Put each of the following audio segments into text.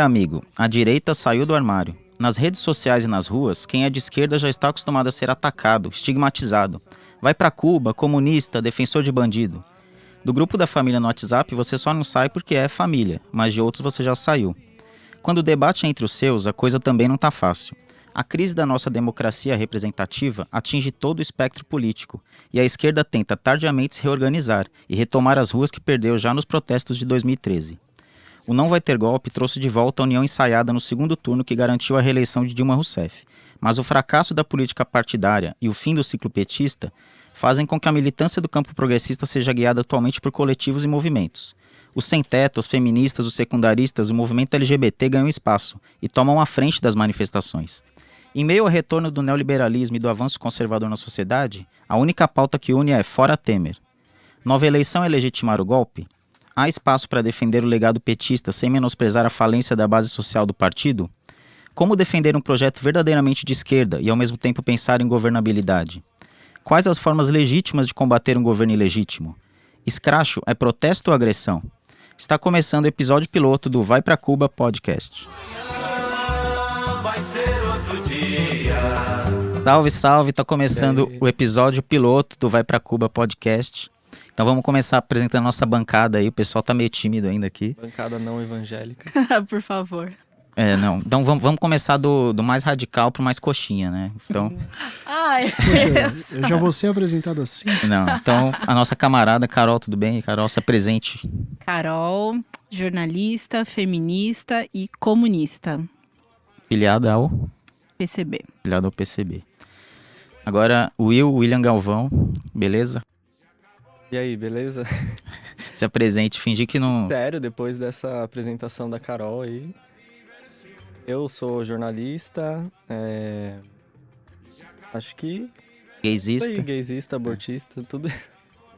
amigo, a direita saiu do armário. Nas redes sociais e nas ruas, quem é de esquerda já está acostumado a ser atacado, estigmatizado. Vai pra Cuba, comunista, defensor de bandido. Do grupo da família no WhatsApp você só não sai porque é família, mas de outros você já saiu. Quando o debate é entre os seus, a coisa também não tá fácil. A crise da nossa democracia representativa atinge todo o espectro político, e a esquerda tenta tardiamente se reorganizar e retomar as ruas que perdeu já nos protestos de 2013. O Não Vai Ter Golpe trouxe de volta a união ensaiada no segundo turno que garantiu a reeleição de Dilma Rousseff. Mas o fracasso da política partidária e o fim do ciclo petista fazem com que a militância do campo progressista seja guiada atualmente por coletivos e movimentos. Os sem-teto, os feministas, os secundaristas, o movimento LGBT ganham espaço e tomam a frente das manifestações. Em meio ao retorno do neoliberalismo e do avanço conservador na sociedade, a única pauta que une é fora Temer. Nova eleição é legitimar o golpe? Há espaço para defender o legado petista sem menosprezar a falência da base social do partido? Como defender um projeto verdadeiramente de esquerda e ao mesmo tempo pensar em governabilidade? Quais as formas legítimas de combater um governo ilegítimo? Escracho é protesto ou agressão? Está começando o episódio piloto do Vai Pra Cuba podcast. Vai ser outro dia. Salve, salve! Está começando o episódio piloto do Vai Pra Cuba podcast. Então vamos começar apresentando a nossa bancada aí. O pessoal tá meio tímido ainda aqui. Bancada não evangélica. Por favor. Não. Então vamos começar do mais radical pro mais coxinha, né? Então... Ai, Poxa, eu já vou ser apresentado assim? Não, então a nossa camarada Carol, tudo bem? Carol, se apresente. Carol, jornalista, feminista e comunista. Filiada ao PCB. PCB. Agora, William Galvão, beleza? E aí, beleza? Se apresente, fingir que não... Sério, depois dessa apresentação da Carol aí, eu sou jornalista, acho que... Gaysista. Gaysista, abortista, tudo.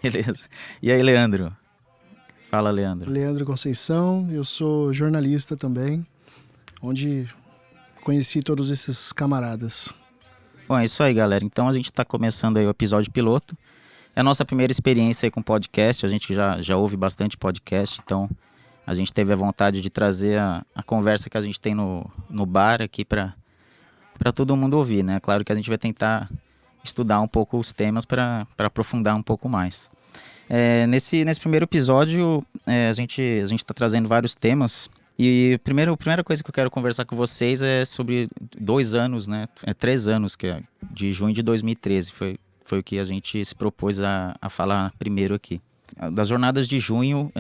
Beleza. E aí, Leandro? Fala, Leandro. Leandro Conceição, eu sou jornalista também, onde conheci todos esses camaradas. Bom, é isso aí, galera. Então a gente está começando aí o episódio piloto. É a nossa primeira experiência aí com podcast, a gente já ouve bastante podcast, então a gente teve a vontade de trazer a conversa que a gente tem no bar aqui para todo mundo ouvir, né? Claro que a gente vai tentar estudar um pouco os temas para aprofundar um pouco mais. Nesse primeiro episódio, a gente está trazendo vários temas. E a primeira coisa que eu quero conversar com vocês é sobre 2 anos, né? 3 anos, que é de junho de 2013. Foi o que a gente se propôs a falar primeiro aqui. Das jornadas de junho,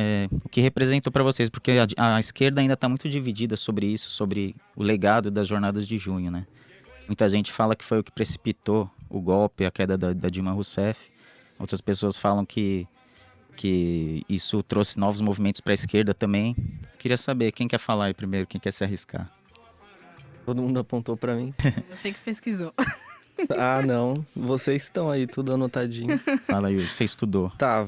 o que representou para vocês? Porque a esquerda ainda está muito dividida sobre isso, sobre o legado das jornadas de junho, né? Muita gente fala que foi o que precipitou o golpe, a queda da Dilma Rousseff. Outras pessoas falam que isso trouxe novos movimentos para a esquerda também. Queria saber, quem quer falar aí primeiro, quem quer se arriscar? Todo mundo apontou pra mim. Você que pesquisou. Ah, não. Vocês estão aí, tudo anotadinho. Fala aí, você estudou. Tá,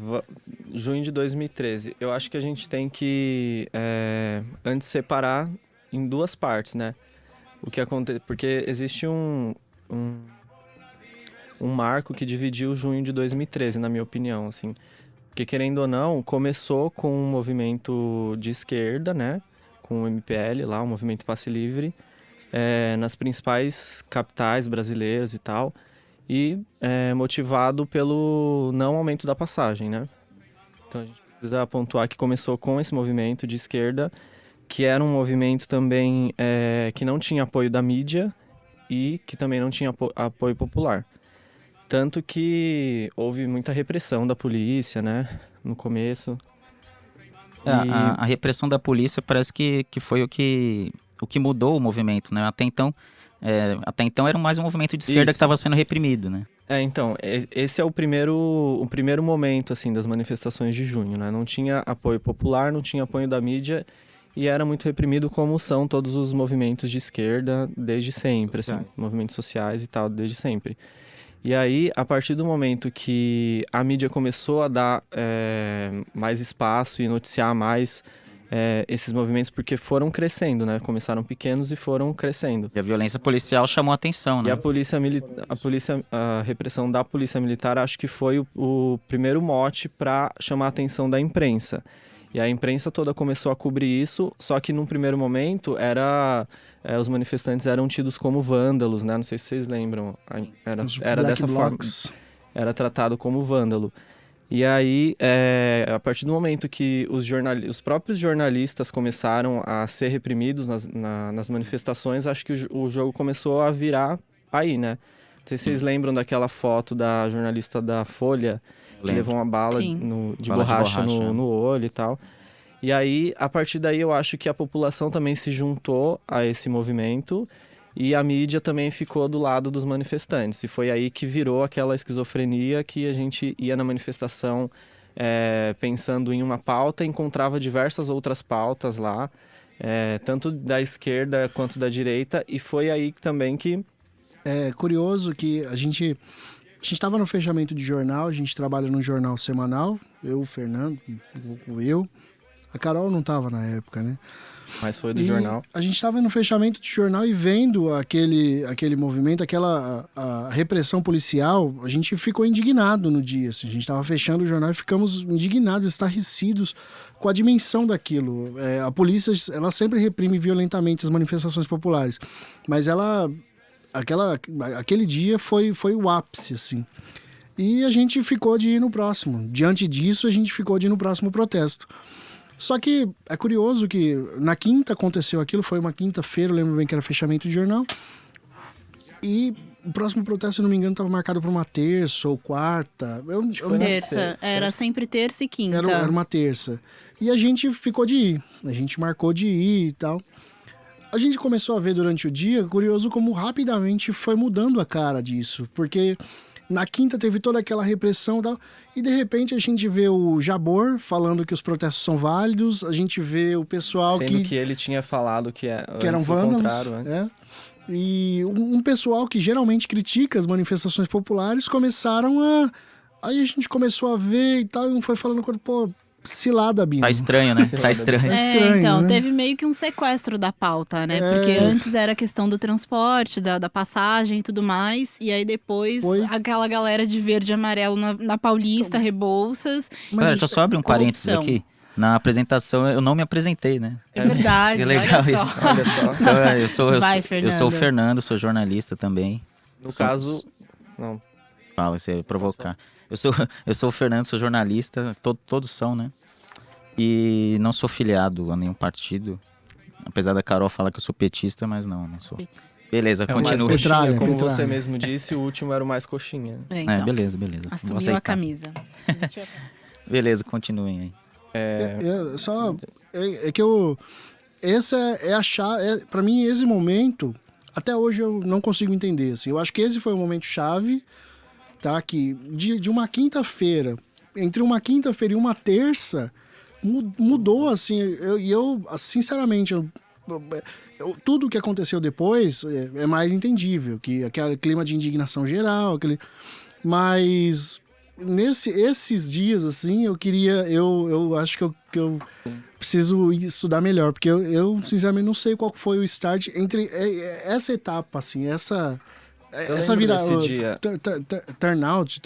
junho de 2013. Eu acho que a gente tem que, antes separar em 2 partes, né? O que aconteceu, porque existe um marco que dividiu junho de 2013, na minha opinião, assim. Porque, querendo ou não, começou com um movimento de esquerda, né? Com o MPL lá, o Movimento Passe Livre, nas principais capitais brasileiras e tal. E motivado pelo não aumento da passagem, né? Então a gente precisa pontuar que começou com esse movimento de esquerda, que era um movimento também que não tinha apoio da mídia e que também não tinha apoio popular. Tanto que houve muita repressão da polícia, né, no começo. A repressão da polícia parece que foi o que mudou o movimento, né? Até então era mais um movimento de esquerda que estava sendo reprimido, né? Então, esse é o primeiro momento, assim, das manifestações de junho, né? Não tinha apoio popular, não tinha apoio da mídia e era muito reprimido, como são todos os movimentos de esquerda desde sempre, assim, movimentos sociais e tal, desde sempre. E aí, a partir do momento que a mídia começou a dar mais espaço e noticiar mais esses movimentos, porque foram crescendo, né? Começaram pequenos e foram crescendo. E a violência policial chamou a atenção, né? E a repressão da polícia militar, acho que foi o primeiro mote para chamar a atenção da imprensa. E a imprensa toda começou a cobrir isso, só que num primeiro momento os manifestantes eram tidos como vândalos, né? Não sei se vocês lembram. Era Black dessa forma. Blocs. Era tratado como vândalo. E aí, a partir do momento que os próprios jornalistas começaram a ser reprimidos nas manifestações, acho que o jogo começou a virar aí, né? Não sei se vocês lembram daquela foto da jornalista da Folha, que Lembro. levou uma bala Sim. de Bala de borracha borracha, no olho e tal. E aí, a partir daí, eu acho que a população também se juntou a esse movimento e a mídia também ficou do lado dos manifestantes. E foi aí que virou aquela esquizofrenia que a gente ia na manifestação pensando em uma pauta e encontrava diversas outras pautas lá, tanto da esquerda quanto da direita. E foi aí também que... É curioso que a gente estava no fechamento de jornal, a gente trabalha num jornal semanal, eu, o Fernando, eu. A Carol não estava na época, né? Mas foi do E jornal. a gente estava no fechamento de jornal e vendo aquele movimento, a repressão policial, a gente ficou indignado no dia. Assim, a gente estava fechando o jornal e ficamos indignados, estarrecidos com a dimensão daquilo. A polícia, ela sempre reprime violentamente as manifestações populares, mas aquele dia foi o ápice, assim. E a gente ficou de ir no próximo. Diante disso, a gente ficou de ir no próximo protesto. Só que é curioso que na quinta aconteceu aquilo, foi uma quinta-feira, eu lembro bem que era fechamento de jornal. E o próximo protesto, se não me engano, estava marcado para uma terça ou quarta. foi na Terça. Era sempre terça e quinta. Era uma terça. E a gente ficou de ir. A gente marcou de ir e tal. A gente começou a ver durante o dia, curioso como rapidamente foi mudando a cara disso. Porque na quinta teve toda aquela repressão e tal. E de repente a gente vê o Jabor falando que os protestos são válidos. A gente vê o pessoal Sendo que ele tinha falado que eram antes o vândalos. contrário, né? E um pessoal que geralmente critica as manifestações populares começaram a... Aí a gente começou a ver e tal, e um foi falando, pô, cilada, Bino. Tá estranho, né? Tá estranho. estranho, então, né? teve meio que um sequestro da pauta, né? Porque antes era a questão do transporte, da passagem e tudo mais. E aí depois, aquela galera de verde e amarelo na Paulista, Rebouças. Olha, deixa eu só abrir um parênteses corrupção. aqui. Na apresentação eu não me apresentei, né? É verdade, Que legal olha isso. só. Olha só. Então, eu sou o Fernando. Fernando, sou jornalista também. No Sou- caso... Não. Fala, você ia provocar. Eu sou o Fernando, sou jornalista, todos são, né? E não sou filiado a nenhum partido. Apesar da Carol falar que eu sou petista, mas não sou. Beleza, É o mais continua. coxinha, Petralha, como petralha. você mesmo disse, o último era o mais coxinha. Então, Beleza. Vou assumiu aceitar. a camisa. Beleza, continuem aí. Que eu... Essa é a chave... Pra mim, esse momento, até hoje eu não consigo entender, assim. Eu acho que esse foi o momento chave, tá? Que de uma quinta-feira, entre uma quinta-feira e uma terça, mudou, assim. Eu sinceramente, tudo o que aconteceu depois é mais entendível, que aquele clima de indignação geral, mas esses dias, assim, eu acho que eu preciso estudar melhor, porque eu sinceramente não sei qual foi o start entre essa etapa, assim, essa lembro virada, desse dia. turnout,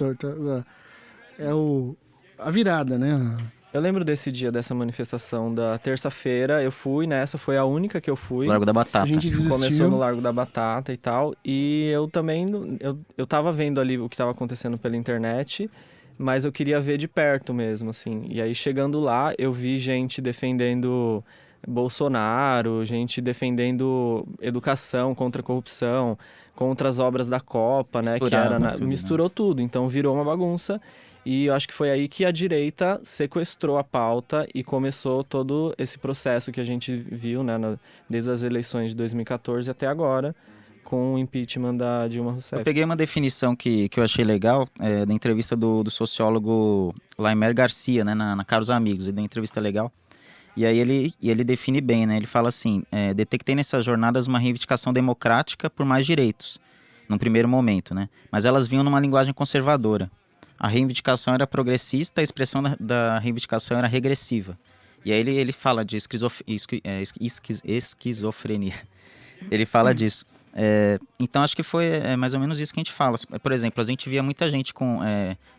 a virada, né? Eu lembro desse dia, dessa manifestação da terça-feira, eu fui, né? Essa foi a única que eu fui. Largo da Batata. A gente Começou desistiu. no Largo da Batata e tal. E eu também, eu tava vendo ali o que tava acontecendo pela internet, mas eu queria ver de perto mesmo, assim. E aí, chegando lá, eu vi gente defendendo Bolsonaro, gente defendendo educação contra a corrupção, contra as obras da Copa, né? Tudo, Misturou tudo, então virou uma bagunça. E eu acho que foi aí que a direita sequestrou a pauta e começou todo esse processo que a gente viu, né, desde as eleições de 2014 até agora, com o impeachment da Dilma Rousseff. Eu peguei uma definição que eu achei legal, da entrevista do sociólogo Laimer Garcia, né, na Caros Amigos. Ele deu uma entrevista legal. E aí ele define bem, né? Ele fala assim, detectei nessas jornadas uma reivindicação democrática por mais direitos, num primeiro momento, né? Mas elas vinham numa linguagem conservadora. A reivindicação era progressista, a expressão da reivindicação era regressiva. E aí ele fala de esquizofrenia. Ele fala disso. Então acho que foi mais ou menos isso que a gente fala. Por exemplo, a gente via muita gente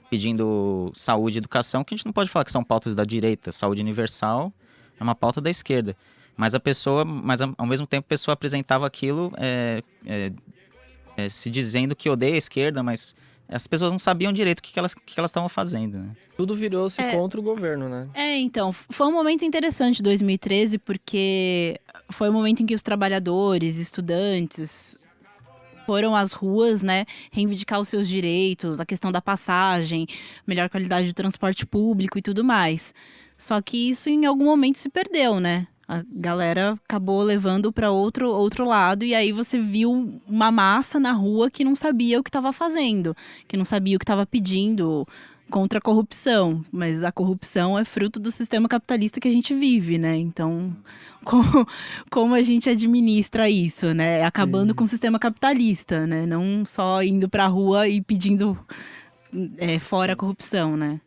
pedindo saúde e educação, que a gente não pode falar que são pautas da direita. Saúde universal é uma pauta da esquerda. Mas ao mesmo tempo a pessoa apresentava aquilo se dizendo que odeia a esquerda, mas as pessoas não sabiam direito o que elas estavam fazendo, né? Tudo virou-se contra o governo, né? Então, foi um momento interessante 2013, porque foi o momento em que os trabalhadores, estudantes foram às ruas, né, reivindicar os seus direitos, a questão da passagem, melhor qualidade do transporte público e tudo mais. Só que isso em algum momento se perdeu, né? A galera acabou levando para outro lado, e aí você viu uma massa na rua que não sabia o que estava fazendo, que não sabia o que estava pedindo contra a corrupção. Mas a corrupção é fruto do sistema capitalista que a gente vive, né? Então, como a gente administra isso, né? Acabando com o sistema capitalista, né? Não só indo para a rua e pedindo fora a corrupção, né?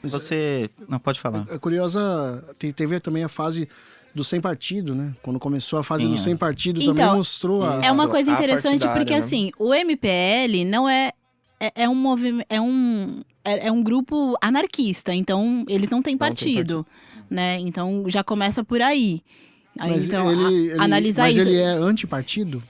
Você não pode falar. É curiosa, teve também a fase do sem partido, né? Quando começou a fase do sem partido, então, também mostrou É uma coisa interessante porque, né? assim, o MPL não é um movimento, é um grupo anarquista, então ele não tem partido, né? Então já começa por aí. Mas então, analisar isso. Mas ele é antipartido?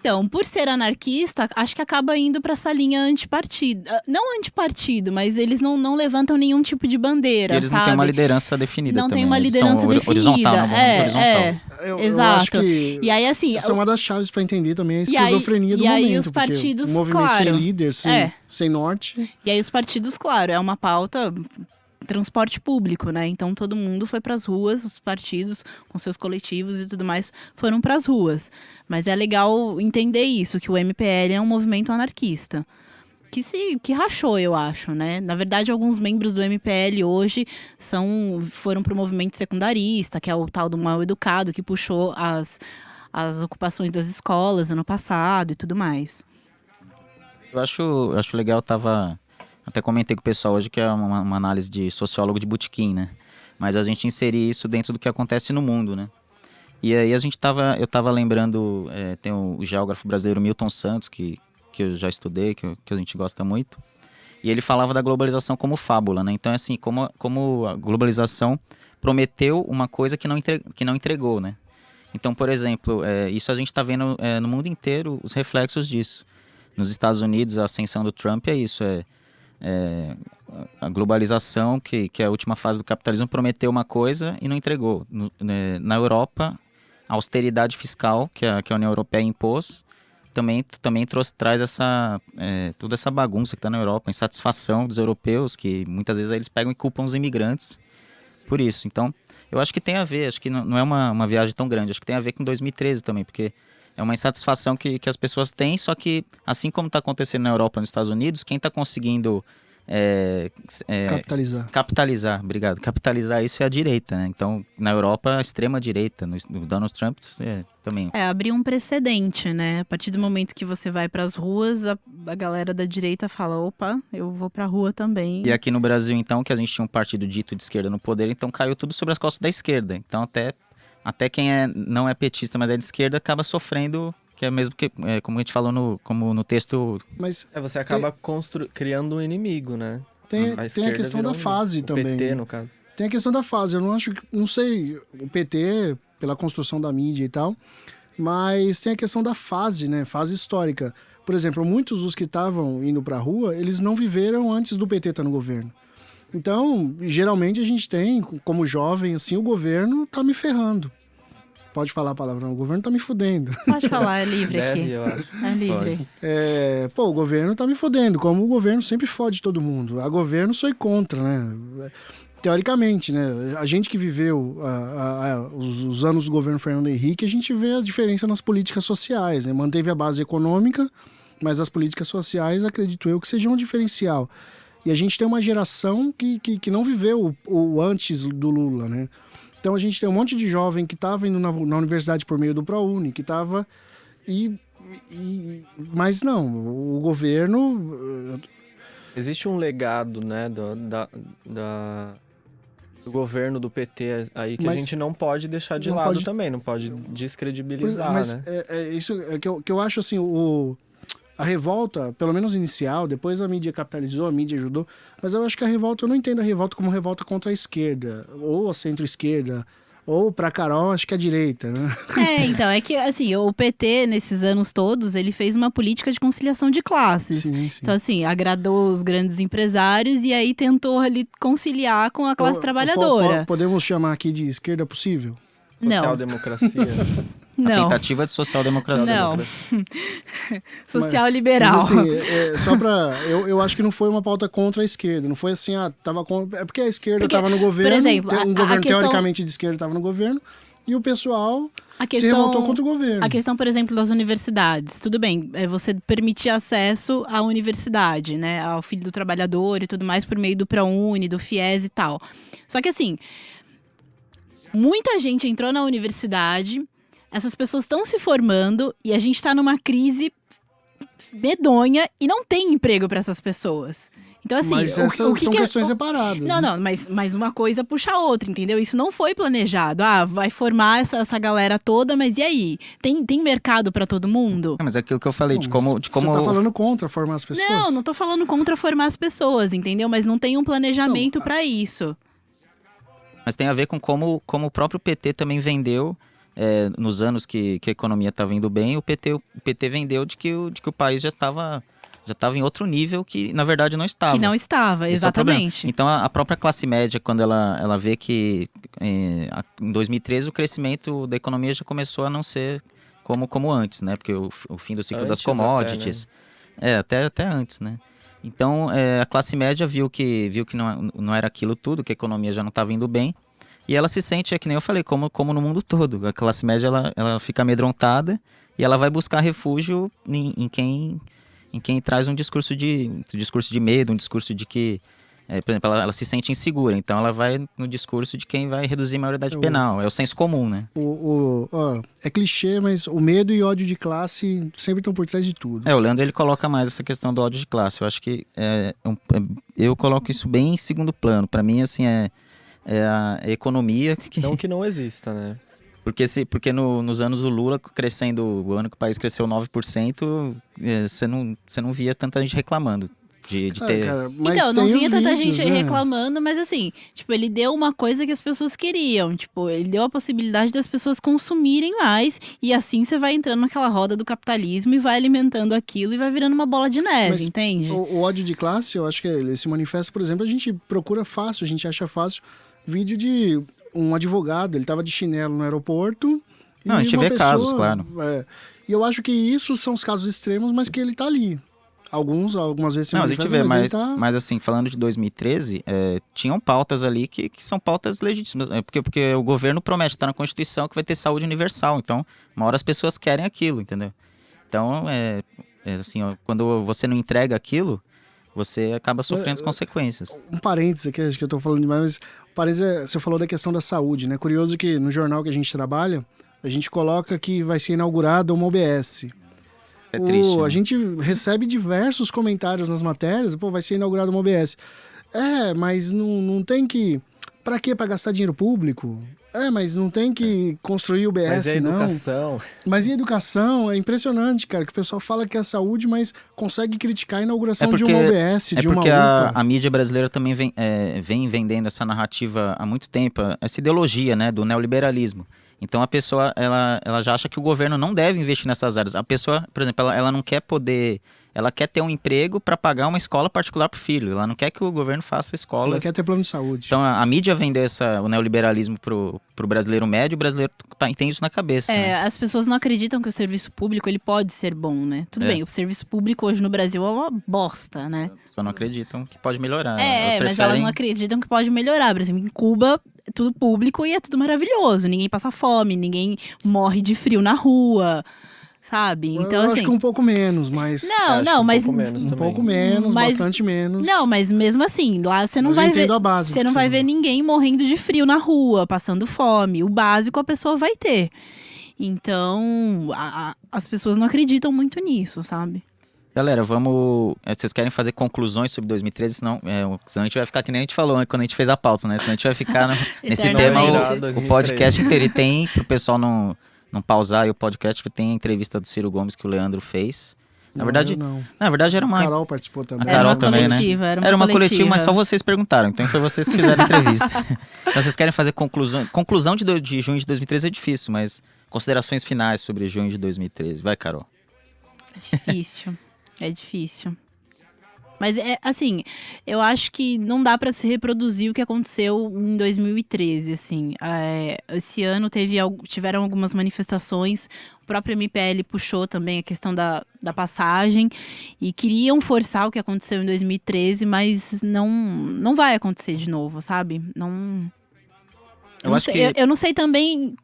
Então, por ser anarquista, acho que acaba indo para essa linha antipartido. Não antipartido, mas eles não levantam nenhum tipo de bandeira, eles não têm uma liderança definida não também. Não tem uma liderança definida. Horizontal, horizontal. Eu acho que e aí, assim, essa é uma das chaves para entender também a esquizofrenia do momento. E aí os partidos, o movimento claro, sem líder, sem norte. E aí os partidos, claro, é uma pauta... transporte público, né? Então todo mundo foi para as ruas, os partidos com seus coletivos e tudo mais foram para as ruas. Mas é legal entender isso, que o MPL é um movimento anarquista. Que rachou, eu acho, né? Na verdade, alguns membros do MPL hoje foram para o movimento secundarista, que é o tal do mal educado, que puxou as ocupações das escolas ano passado e tudo mais. Eu acho legal, até comentei com o pessoal hoje que é uma análise de sociólogo de botequim, né? Mas a gente inserir isso dentro do que acontece no mundo, né? E aí eu tava lembrando, tem o geógrafo brasileiro Milton Santos, que eu já estudei, que a gente gosta muito. E ele falava da globalização como fábula, né? Então, assim, como a globalização prometeu uma coisa que não entregou, né? Então, por exemplo, isso a gente está vendo no mundo inteiro os reflexos disso. Nos Estados Unidos, a ascensão do Trump é isso, a globalização, que é a última fase do capitalismo, prometeu uma coisa e não entregou. Na Europa, a austeridade fiscal que a União Europeia impôs também traz toda essa bagunça que está na Europa, a insatisfação dos europeus, que muitas vezes eles pegam e culpam os imigrantes por isso. Então, eu acho que tem a ver, acho que não é uma viagem tão grande, acho que tem a ver com 2013 também, porque é uma insatisfação que as pessoas têm, só que, assim como está acontecendo na Europa e nos Estados Unidos, quem está conseguindo capitalizar isso é a direita, né? Então, na Europa, a extrema-direita, no Donald Trump também. Abriu um precedente, né? A partir do momento que você vai para as ruas, a galera da direita fala, opa, eu vou para a rua também. E aqui no Brasil, então, que a gente tinha um partido dito de esquerda no poder, então caiu tudo sobre as costas da esquerda. Então, até quem não é petista, mas é de esquerda, acaba sofrendo, que é mesmo que, como a gente falou no texto... Mas você acaba criando um inimigo, né? Tem a questão da fase também. PT, no caso. Tem a questão da fase. Eu não sei, o PT, pela construção da mídia e tal, mas tem a questão da fase, né? Fase histórica. Por exemplo, muitos dos que estavam indo pra rua, eles não viveram antes do PT estar no governo. Então, geralmente a gente tem, como jovem, assim, o governo tá me ferrando. Pode falar a palavra, não, o governo tá me fudendo. Pode falar, é livre aqui. Eu acho. É livre. O governo tá me fudendo, como o governo sempre fode todo mundo. A governo sou contra, né? Teoricamente, né? A gente que viveu os anos do governo Fernando Henrique, a gente vê a diferença nas políticas sociais, né? Manteve a base econômica, mas as políticas sociais, acredito eu, que sejam um diferencial. E a gente tem uma geração que não viveu o antes do Lula, né? Então a gente tem um monte de jovem que estava indo na universidade por meio do ProUni, que estava... Mas não, o governo... Existe um legado, né, do do governo do PT aí que Mas a gente não pode deixar de não lado pode- também, não pode descredibilizar, Mas né? isso é que eu acho assim, a revolta, pelo menos inicial, depois a mídia capitalizou, a mídia ajudou, mas eu acho que a revolta, eu não entendo a revolta como revolta contra a esquerda, ou a centro-esquerda, ou pra Carol, acho que a direita, né? Então, é que assim, o PT, nesses anos todos, ele fez uma política de conciliação de classes. Sim, sim. Então, assim, agradou os grandes empresários e aí tentou ali conciliar com a classe trabalhadora. Podemos chamar aqui de esquerda possível? Não, Social-democracia. A não, tentativa de social-democracia. Não. Social-democracia. social Mas, liberal. assim, só pra. Eu acho que não foi uma pauta contra a esquerda. Não foi assim, tava contra. É porque a esquerda Porque, estava no governo. por exemplo, um a governo questão- teoricamente de esquerda estava no governo. E o pessoal A se revoltou contra o governo. A questão, por exemplo, das universidades. Tudo bem, é você permitir acesso à universidade, né? Ao filho do trabalhador e tudo mais por meio do ProUni, do FIES e tal. Só que assim, muita gente entrou na universidade, essas pessoas estão se formando e a gente está numa crise medonha e não tem emprego para essas pessoas. Então, assim, Mas essas o que são que é- questões separadas. Não, né? não, mas uma coisa puxa a outra, entendeu? Isso não foi planejado. Vai formar essa galera toda, mas e aí? Tem mercado pra todo mundo? Mas é aquilo que eu falei, Não, de mas como... De como Você tá falando contra formar as pessoas? Não tô falando contra formar as pessoas, entendeu? Mas não tem um planejamento pra isso. Mas tem a ver com como o próprio PT também vendeu, nos anos que a economia estava indo bem, o PT vendeu de que o país já estava em outro nível que, na verdade, não estava. Que não estava, Esse é o problema. exatamente. Então, a própria classe média, quando ela vê que em 2013 o crescimento da economia já começou a não ser como antes, né? Porque o fim do ciclo das Antes commodities... até antes, né? Então, a classe média viu que não era aquilo tudo, que a economia já não estava indo bem. E ela se sente, que nem eu falei, como no mundo todo. A classe média, ela fica amedrontada e ela vai buscar refúgio em quem traz um discurso de medo, um discurso de que, por exemplo, ela se sente insegura. Então, ela vai no discurso de quem vai reduzir a maioridade penal. É o senso comum, né? É clichê, mas o medo e ódio de classe sempre estão por trás de tudo. O Leandro, ele coloca mais essa questão do ódio de classe. Eu acho que eu coloco isso bem em segundo plano. Para mim, assim, é a economia que... Não que não exista, né? Porque nos anos do Lula, o ano que o país cresceu 9%, você não via tanta gente reclamando de ter... Cara, mas Então, não tem vinha os tanta vídeos, gente né? reclamando, mas assim, tipo, ele deu uma coisa que as pessoas queriam. Tipo, ele deu a possibilidade das pessoas consumirem mais. E assim você vai entrando naquela roda do capitalismo e vai alimentando aquilo e vai virando uma bola de neve, Mas entende? O ódio de classe, eu acho que ele se manifesta, por exemplo, a gente procura fácil, a gente acha fácil vídeo de um advogado, ele tava de chinelo no aeroporto. Não, a gente uma vê casos, claro. E eu acho que isso são os casos extremos, mas que ele tá ali. Algumas vezes se Não, a gente manifesta, vê, mas ele mas, tá... mas assim, falando de 2013, tinham pautas ali que são pautas legítimas. Porque o governo promete, tá na Constituição, que vai ter saúde universal. Então, uma hora as pessoas querem aquilo, entendeu? Então, assim, quando você não entrega aquilo, você acaba sofrendo as consequências. Um parênteses aqui, acho que eu tô falando demais, mas um parênteses, você falou da questão da saúde, né? Curioso que no jornal que a gente trabalha, a gente coloca que vai ser inaugurada uma UBS. É triste, né? A gente recebe diversos comentários nas matérias, vai ser inaugurada uma UBS. Mas não tem que... Pra quê? Pra gastar dinheiro público? Mas não tem que construir UBS, Mas é não. educação. Mas e a educação? É impressionante, cara, que o pessoal fala que é saúde, mas consegue criticar a inauguração de uma UBS, de uma porque UPA. a mídia brasileira também vem vendendo essa narrativa há muito tempo, essa ideologia, né, do neoliberalismo. Então a pessoa, ela já acha que o governo não deve investir nessas áreas. A pessoa, por exemplo, ela não quer poder... Ela quer ter um emprego para pagar uma escola particular para o filho. Ela não quer que o governo faça escolas. Ela quer ter plano de saúde. Então a mídia vendeu o neoliberalismo pro brasileiro médio, o brasileiro tem isso na cabeça. Né? As pessoas não acreditam que o serviço público ele pode ser bom, né? Tudo bem, o serviço público hoje no Brasil é uma bosta, né? Só não acreditam que pode melhorar. Mas elas não acreditam que pode melhorar. Por exemplo, em Cuba é tudo público e é tudo maravilhoso. Ninguém passa fome, ninguém morre de frio na rua. Sabe? Então, eu assim... acho que um pouco menos, mas... mas... Um pouco menos um também. pouco menos, Mas- bastante menos. Não, mas mesmo assim, lá você não Mas eu vai ver... entendo a base Você que não você vai falou. ver ninguém morrendo de frio na rua, passando fome. O básico a pessoa vai ter. Então, as pessoas não acreditam muito nisso, sabe? Galera, vamos... Vocês querem fazer conclusões sobre 2013? Senão a gente vai ficar que nem a gente falou quando a gente fez a pauta, né? Senão a gente vai ficar nesse tema Eternamente. o podcast inteiro. E tem, pro pessoal não pausar aí o podcast, tem a entrevista do Ciro Gomes que o Leandro fez. Na verdade, não. na verdade era A uma... Carol participou também. A Carol uma também, né? coletiva, Era uma coletiva, mas só vocês perguntaram. Então foi vocês que fizeram a entrevista. Então vocês querem fazer conclusão. Conclusão de junho de 2013 é difícil, mas considerações finais sobre junho de 2013. Vai, Carol. Difícil. É difícil. Mas, assim, eu acho que não dá pra se reproduzir o que aconteceu em 2013, assim. Esse ano tiveram algumas manifestações, o próprio MPL puxou também a questão da passagem e queriam forçar o que aconteceu em 2013, mas não vai acontecer de novo, sabe? Eu não sei também...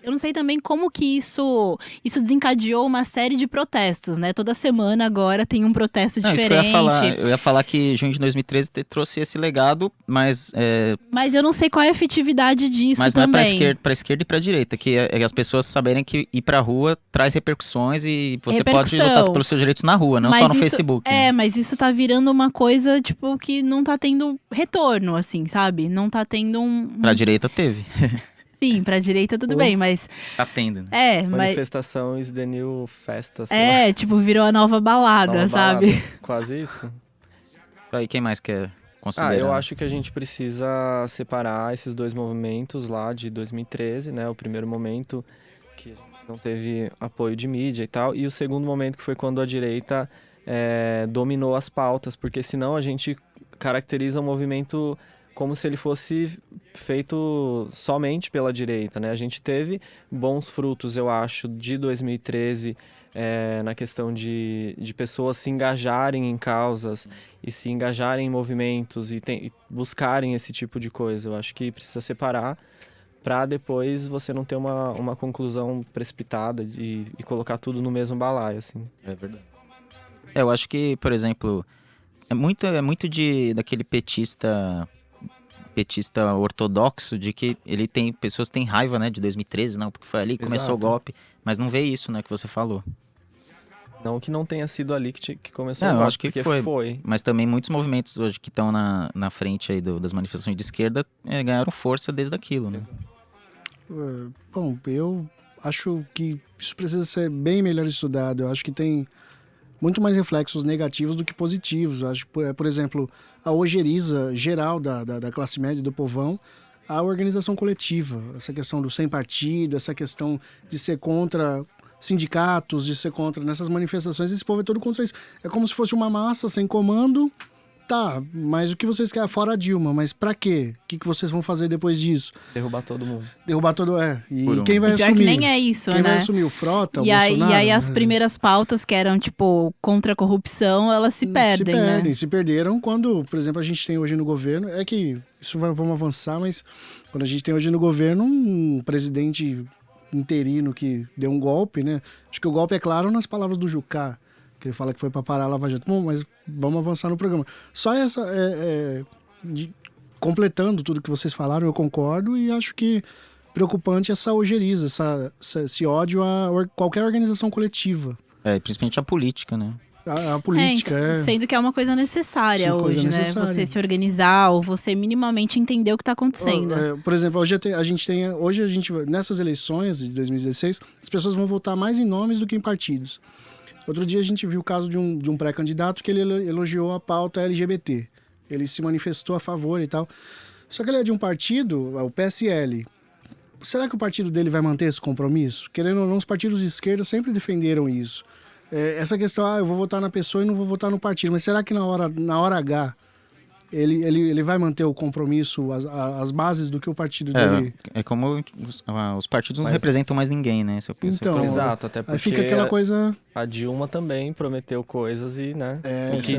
Eu não sei também como que isso desencadeou uma série de protestos, né? Toda semana agora tem um protesto Não, diferente. Isso que eu ia falar. Eu ia falar que junho de 2013 trouxe esse legado, mas... Mas eu não sei qual é a efetividade disso mas também. não é pra esquerda e pra direita, que é as pessoas saberem que ir pra rua traz repercussões e você pode lutar pelos seus direitos na rua, não só no Facebook. Né? Mas isso tá virando uma coisa, tipo, que não tá tendo retorno, assim, sabe? Não tá tendo Pra direita teve. Sim, pra direita tudo bem, mas... Tá tendo, né? mas... Manifestação is the new festa. tipo, virou a nova balada, sabe? Balada. Quase isso. Aí quem mais quer considerar? Eu acho que a gente precisa separar esses dois movimentos lá de 2013, né? O primeiro momento que a gente não teve apoio de mídia e tal, e o segundo momento que foi quando a direita dominou as pautas, porque senão a gente caracteriza o movimento como se ele fosse feito somente pela direita, né? A gente teve bons frutos, eu acho, de 2013 na questão de pessoas se engajarem em causas e se engajarem em movimentos e buscarem esse tipo de coisa. Eu acho que precisa separar para depois você não ter uma conclusão precipitada e colocar tudo no mesmo balaio, assim. É verdade. Eu acho que, por exemplo, é muito daquele petista ortodoxo de que pessoas têm raiva, né, de 2013, não, porque foi ali que começou o golpe, mas não vê isso, né, que você falou. Não que não tenha sido ali que começou o eu golpe, acho que foi. Mas também muitos movimentos hoje que estão na frente aí das manifestações de esquerda ganharam força desde aquilo, né? Bom, eu acho que isso precisa ser bem melhor estudado. Eu acho que tem muito mais reflexos negativos do que positivos. Eu acho que, por exemplo, a ojeriza geral da classe média, do povão, a organização coletiva. Essa questão do sem partido, essa questão de ser contra sindicatos, de ser contra nessas manifestações. Esse povo é todo contra isso. É como se fosse uma massa sem comando. Tá, mas o que vocês querem? Fora a Dilma, mas pra quê? O que vocês vão fazer depois disso? Derrubar todo mundo. E quem vai pior assumir? Que nem é isso, quem né? vai assumir? O Frota, o Bolsonaro? Bolsonaro? E aí as primeiras pautas que eram, tipo, contra a corrupção, elas se perdem, né? Se perderam quando, por exemplo, a gente tem hoje no governo, vamos avançar, mas quando a gente tem hoje no governo um presidente interino que deu um golpe, né? Acho que o golpe é claro nas palavras do Jucá, que ele fala que foi para parar a Lava Jato. Bom, mas vamos avançar no programa. Só completando tudo que vocês falaram, eu concordo e acho que preocupante essa ojeriza, esse ódio a qualquer organização coletiva. Principalmente a política, né? A política, Sendo que é uma coisa necessária hoje, né? Você se organizar ou você minimamente entender o que está acontecendo. Por exemplo, hoje a gente nessas eleições de 2016, as pessoas vão votar mais em nomes do que em partidos. Outro dia a gente viu o caso de um pré-candidato que ele elogiou a pauta LGBT. Ele se manifestou a favor e tal. Só que ele é de um partido, o PSL. Será que o partido dele vai manter esse compromisso? Querendo ou não, os partidos de esquerda sempre defenderam isso. Essa questão, eu vou votar na pessoa e não vou votar no partido. Mas será que na hora H ele vai manter o compromisso, as bases do que o partido dele... É como os partidos não representam mais ninguém, né? Então, exato, até porque aí fica aquela coisa... A Dilma também prometeu coisas e, né?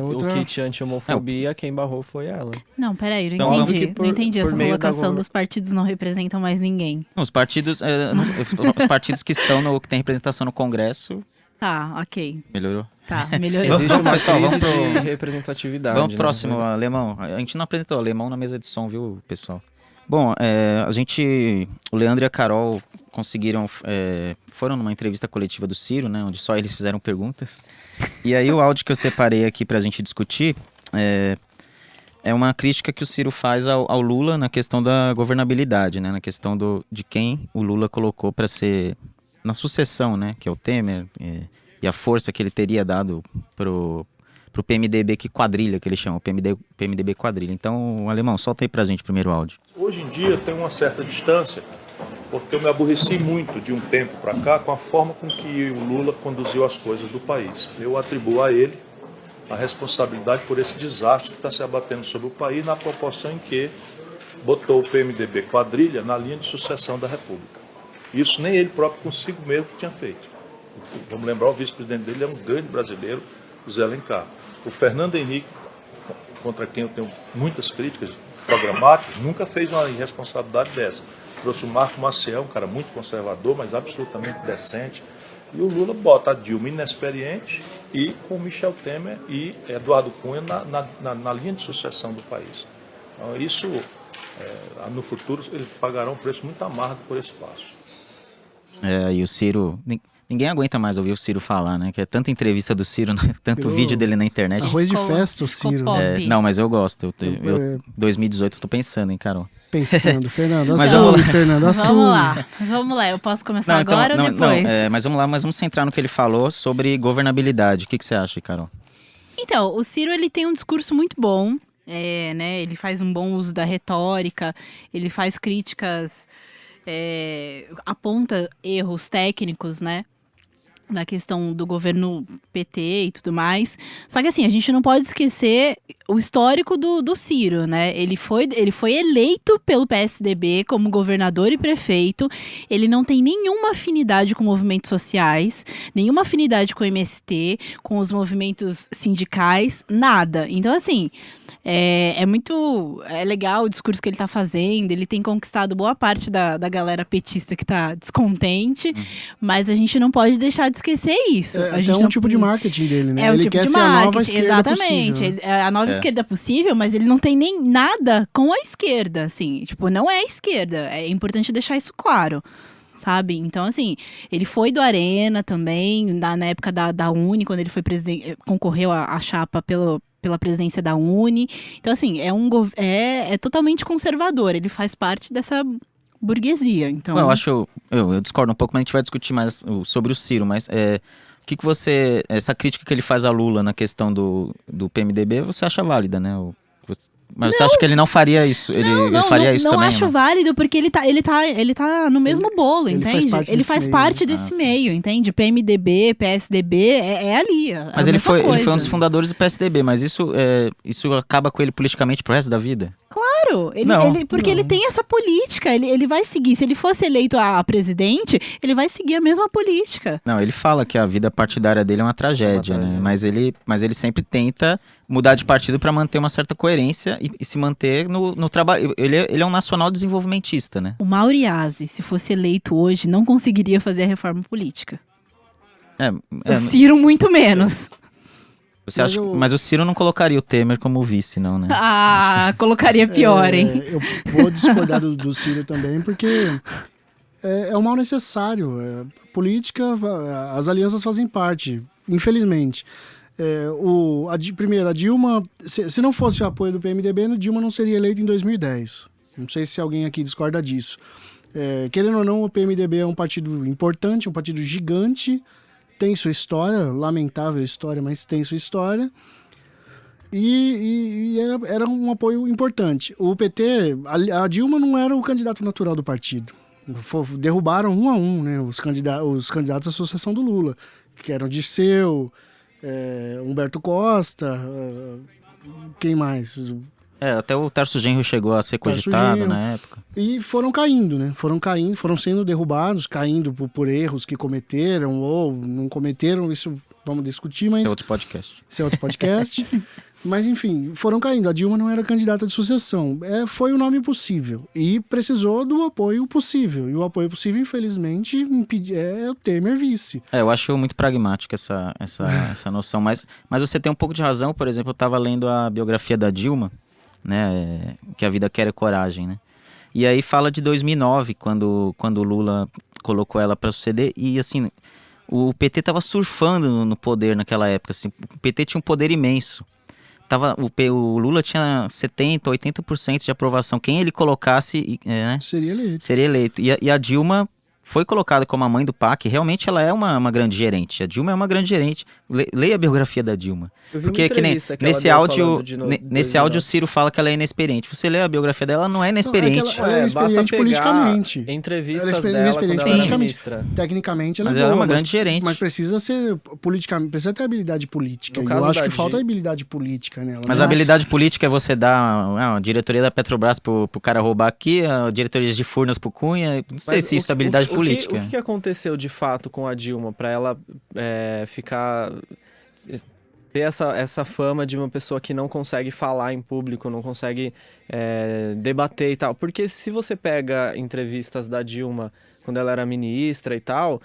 O kit anti-homofobia, quem barrou foi ela. Não, peraí, Então, não entendi essa colocação dos partidos não representam mais ninguém. Os partidos, os partidos que que têm representação no Congresso... Tá, ok. Melhorou? Tá, melhorou. Existe uma Pessoal, crise de representatividade. Vamos pro né? próximo, Alemão. A gente não apresentou o Alemão na mesa de som, viu, pessoal? Bom, o Leandro e a Carol foram numa entrevista coletiva do Ciro, né, onde só eles fizeram perguntas. E aí o áudio que eu separei aqui pra gente discutir é uma crítica que o Ciro faz ao Lula na questão da governabilidade, né, na questão de quem o Lula colocou para ser na sucessão, né, que é o Temer, e a força que ele teria dado pro PMDB que quadrilha, que ele chama, o PMDB quadrilha. Então, Alemão, solta aí pra gente o primeiro áudio. Hoje em dia tem uma certa distância, porque eu me aborreci muito de um tempo para cá com a forma com que o Lula conduziu as coisas do país. Eu atribuo a ele a responsabilidade por esse desastre que está se abatendo sobre o país, na proporção em que botou o PMDB quadrilha na linha de sucessão da República. Isso nem ele próprio consigo mesmo tinha feito. Vamos lembrar, o vice-presidente dele é um grande brasileiro, o Zé Alencar. O Fernando Henrique, contra quem eu tenho muitas críticas programáticas, nunca fez uma irresponsabilidade dessa. Trouxe o Marco Maciel, um cara muito conservador, mas absolutamente decente. E o Lula bota a Dilma inexperiente e com o Michel Temer e Eduardo Cunha na linha de sucessão do país. Então, isso, no futuro, eles pagarão um preço muito amargo por esse passo. E o Ciro... Ninguém aguenta mais ouvir o Ciro falar, né? Que é tanta entrevista do Ciro, tanto vídeo dele na internet. Arroz de festa, o Ciro. Não, mas eu gosto. 2018 eu tô pensando, hein, Carol? Pensando, Fernando, Mas assume, Fernando, assume. Vamos lá, eu posso começar agora ou depois? Mas vamos centrar no que ele falou sobre governabilidade. O que você acha, Carol? Então, o Ciro, ele tem um discurso muito bom, né? Ele faz um bom uso da retórica, ele faz críticas, aponta erros técnicos, né? Na questão do governo PT e tudo mais. Só que assim, a gente não pode esquecer o histórico do Ciro, né? Ele foi eleito pelo PSDB como governador e prefeito. Ele não tem nenhuma afinidade com movimentos sociais, nenhuma afinidade com o MST, com os movimentos sindicais, nada. Então, assim, é legal o discurso que ele tá fazendo, ele tem conquistado boa parte da galera petista que tá descontente, mas a gente não pode deixar de esquecer isso. É um tipo de marketing dele, né? É um ele tipo quer de ser a nova marketing, esquerda exatamente. possível. A nova esquerda possível, mas ele não tem nem nada com a esquerda, assim. Tipo, não é a esquerda. É importante deixar isso claro. Sabe? Então, assim, ele foi do Arena também, na época da Uni, quando ele foi concorreu à chapa pela presidência da Uni. Então, assim, é totalmente conservador. Ele faz parte dessa burguesia. Então... Eu discordo um pouco, mas a gente vai discutir mais sobre o Ciro. Mas o que você... Essa crítica que ele faz a Lula na questão do PMDB, você acha válida, né? Mas você acha que ele não faria isso? Ele faria isso também? Não acho válido, porque ele tá no mesmo bolo, entende? Ele faz parte desse meio, entende? PMDB, PSDB, é ali. Mas ele foi um dos fundadores do PSDB, mas isso acaba com ele politicamente pro resto da vida? Claro, ele tem essa política, ele vai seguir. Se ele fosse eleito a presidente, ele vai seguir a mesma política. Não, ele fala que a vida partidária dele é uma tragédia, né? Mas ele sempre tenta mudar de partido para manter uma certa coerência e se manter no trabalho. Ele é um nacional desenvolvimentista, né? O Mauriase, se fosse eleito hoje, não conseguiria fazer a reforma política. O Ciro, muito menos. Você acha, mas o Ciro não colocaria o Temer como vice, não, né? Colocaria pior, hein? Eu vou discordar do Ciro também, porque é um mal necessário. Política, as alianças fazem parte, infelizmente. Primeiro, a Dilma, se não fosse o apoio do PMDB, a Dilma não seria eleita em 2010. Não sei se alguém aqui discorda disso. Querendo ou não, o PMDB é um partido importante, um partido gigante, tem sua história, lamentável história, mas tem sua história. E era um apoio importante. O PT, a Dilma não era o candidato natural do partido. Derrubaram 1 a 1, né, os candidatos à sucessão do Lula, que eram Dirceu, Humberto Costa, quem mais? Até o Tarso Genro chegou a ser cogitado na época. E foram caindo, né? Foram sendo derrubados, caindo por erros que cometeram ou não cometeram, isso vamos discutir, mas... Esse é outro podcast. Mas, enfim, foram caindo. A Dilma não era candidata de sucessão. Foi o nome possível. E precisou do apoio possível. E o apoio possível, infelizmente, é o Temer vice. Eu acho muito pragmática essa noção. Mas você tem um pouco de razão. Por exemplo, eu estava lendo a biografia da Dilma, né? Que a vida quer é coragem, né? E aí fala de 2009, quando o Lula colocou ela para suceder, e assim, o PT tava surfando no poder naquela época, assim, o PT tinha um poder imenso. O Lula tinha 70%, 80% de aprovação. Quem ele colocasse, né, Seria eleito. seria eleito. E a Dilma foi colocada como a mãe do PAC. Realmente ela é uma grande gerente. A Dilma é uma grande gerente. Leia a biografia da Dilma. Eu vi uma Porque que nem, entrevista que ela nesse deu áudio, falando de nesse áudio o Ciro fala que ela é inexperiente. Você lê a biografia dela, ela não é inexperiente. Ela é inexperiente politicamente. Entrevistas Ela é dela inexperiente quando ela era politicamente. ministra. Tecnicamente ela Mas é ela é boa, uma grande gerente. Mas precisa ser politicamente, precisa ter habilidade política. No E caso eu acho da que Di- falta habilidade política nela. Mas né? a habilidade política é você dar a diretoria da Petrobras pro cara roubar aqui, a diretoria de Furnas pro Cunha. Não sei Mas se isso é habilidade política. O que aconteceu de fato com a Dilma para ela ficar ter essa fama de uma pessoa que não consegue falar em público, não consegue debater e tal? Porque se você pega entrevistas da Dilma quando ela era ministra e tal,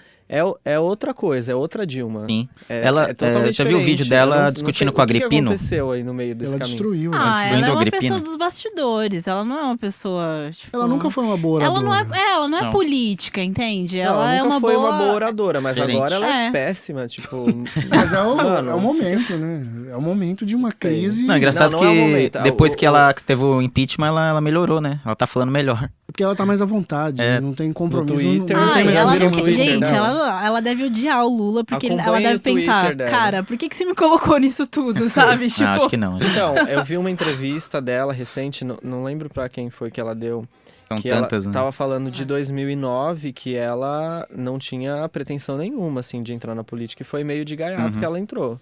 é outra coisa, é outra Dilma. Sim. É totalmente já viu o vídeo diferente. dela Eu não discutindo sei com a o que Agripino? aconteceu aí no meio desse Ela caminho? destruiu. né? Ah, ela destruindo é a uma Agripina. pessoa dos bastidores. Ela não é uma pessoa. Tipo, Ela nunca foi uma boa Ela oradora. ela não é Não. política, entende? Não, Ela é nunca uma foi boa. uma boa oradora, mas Gerente. agora ela é É. péssima, tipo... Mas é o Mano, momento, né? É o momento de uma crise. Não, é engraçado Não, que não é o momento. depois que teve o impeachment, ela melhorou, né? Ela tá falando melhor. Porque ela tá mais à vontade, né? Não tem compromisso. Twitter, não Ah, tem Vocês mais já ela, viram a ver no com Twitter gente, dela? ela deve odiar o Lula, porque ela Acompanhe deve o Twitter pensar, dela. cara, por que você me colocou nisso tudo, sabe? Tipo, Não, acho que não. Então, eu vi uma entrevista dela recente, não lembro pra quem foi que ela deu, São que tantas, ela né? tava falando de 2009, que ela não tinha pretensão nenhuma, assim, de entrar na política, e foi meio de gaiato que ela entrou.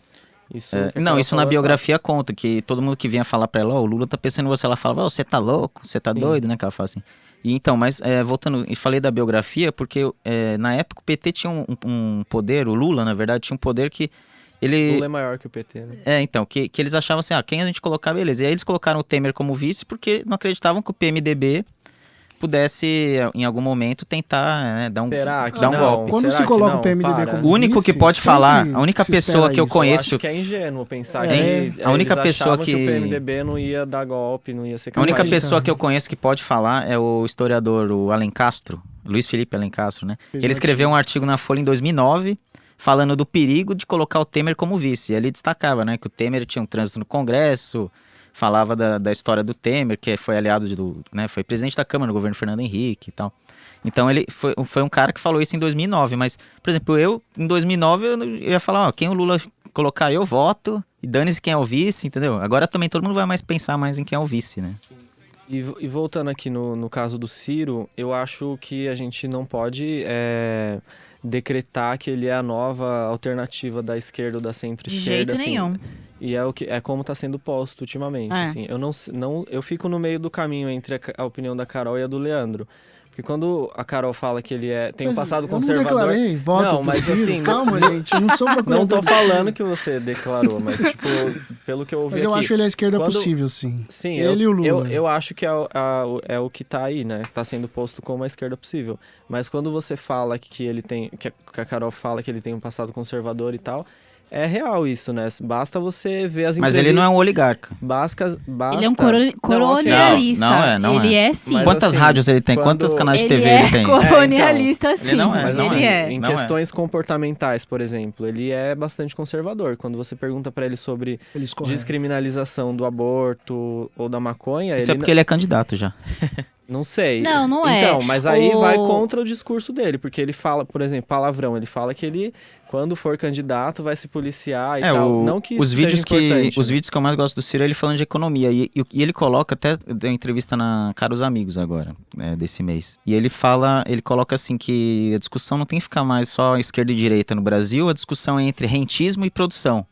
Isso, que Não, ela isso na falou é biografia conta, que todo mundo que vinha falar pra ela, o Lula tá pensando em você, ela falava, você tá louco, você tá doido, né, que ela fala assim. E então, mas voltando, e falei da biografia, porque na época o PT tinha um poder, o Lula, na verdade, tinha um poder que ele... Lula é maior que o PT, né? Então, que eles achavam assim, quem a gente colocar, beleza. E aí eles colocaram o Temer como vice, porque não acreditavam que o PMDB pudesse, em algum momento, tentar dar um, Será que dar um não? golpe. Quando Será se que coloca não? o PMDB Para. como O único que vice, pode sempre falar, a única se pessoa espera que eu isso. Eu conheço... acho que é ingênuo pensar É, que a única eles pessoa achavam que- o PMDB não ia dar golpe, não ia ser A capaz única de- pessoa que eu conheço que pode falar é o historiador, o Alencastro, Luiz Felipe Alencastro, né? Fez Ele um escreveu um artigo na Folha em 2009 falando do perigo de colocar o Temer como vice. E ele destacava, né, que o Temer tinha um trânsito no Congresso, falava da história do Temer, que foi aliado né, foi presidente da Câmara no governo Fernando Henrique e tal. Então ele foi um cara que falou isso em 2009, mas, por exemplo, em 2009 eu ia falar, quem o Lula colocar eu voto, e dane-se quem é o vice, entendeu? Agora também todo mundo vai mais pensar mais em quem é o vice, né? E voltando aqui no caso do Ciro, eu acho que a gente não pode decretar que ele é a nova alternativa da esquerda ou da de centro-esquerda. jeito assim. nenhum. E é como está sendo posto ultimamente. É. Assim. Eu fico no meio do caminho entre a opinião da Carol e a do Leandro. Porque quando a Carol fala que ele tem um Mas passado eu não conservador... declarei voto Não, pro mas Ciro. assim, Calma, gente, eu não sou procurador. Não tô do Ciro. falando que você declarou, mas tipo, pelo que eu ouvi Mas eu aqui... acho ele a esquerda quando- possível, sim. Sim, Ele e o Lula. Eu acho que é o que tá aí, né? Tá sendo posto como a esquerda possível. Mas quando você fala que ele tem... Que a Carol fala que ele tem um passado conservador e tal... É real isso, né? Basta você ver as Mas entrevistas... ele não é um oligarca. Basta... Ele é um ok. colonialista. Não é. Ele é sim. Mas Quantas assim, rádios ele tem? quando- Quantos canais de Ele TV é ele tem? colonialista, sim. Ele não é, Mas não assim, é. em Não é. questões comportamentais, por exemplo, ele é bastante conservador. Quando você pergunta pra ele sobre Ele escorrega. descriminalização do aborto ou da maconha, Isso ele é porque ele é candidato já. não sei. Não, não é. Então, mas aí O- vai contra o discurso dele, porque ele fala, por exemplo, palavrão, ele fala que ele, quando for candidato, vai se policiar e tal. Não que isso os vídeos seja importante. os vídeos que eu mais gosto do Ciro é ele falando de economia. E ele coloca, até deu entrevista na Caros Amigos agora, desse mês. E ele coloca assim que a discussão não tem que ficar mais só esquerda e direita no Brasil, a discussão é entre rentismo e produção.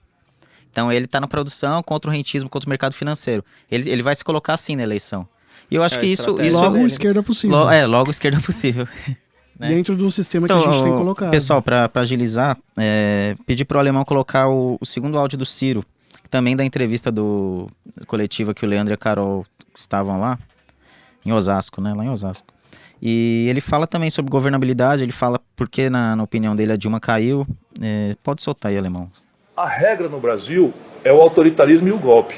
Então ele tá na produção contra o rentismo, contra o mercado financeiro. Ele vai se colocar assim na eleição. E eu acho É a que isso estratégia Logo dele. esquerda possível. logo esquerda possível. né? Dentro de um sistema que a gente tem colocado. Pessoal, para agilizar, pedir pro Alemão colocar o segundo áudio do Ciro, também da entrevista coletiva que o Leandro e a Carol estavam lá, em Osasco, né? Lá em Osasco. E ele fala também sobre governabilidade, ele fala porque, na opinião dele, a Dilma caiu. Pode soltar aí, Alemão. A regra no Brasil é o autoritarismo e o golpe.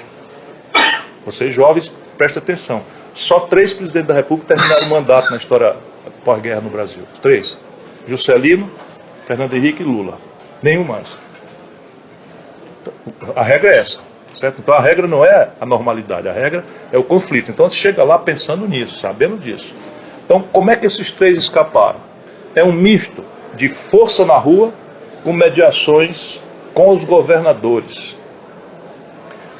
Vocês jovens presta atenção, só 3 presidentes da República terminaram o mandato na história pós-guerra no Brasil. 3. Juscelino, Fernando Henrique e Lula. Nenhum mais. A regra é essa, certo? Então a regra não é a normalidade, a regra é o conflito. Então você chega lá pensando nisso, sabendo disso. Então como é que esses 3 escaparam? É um misto de força na rua com mediações com os governadores.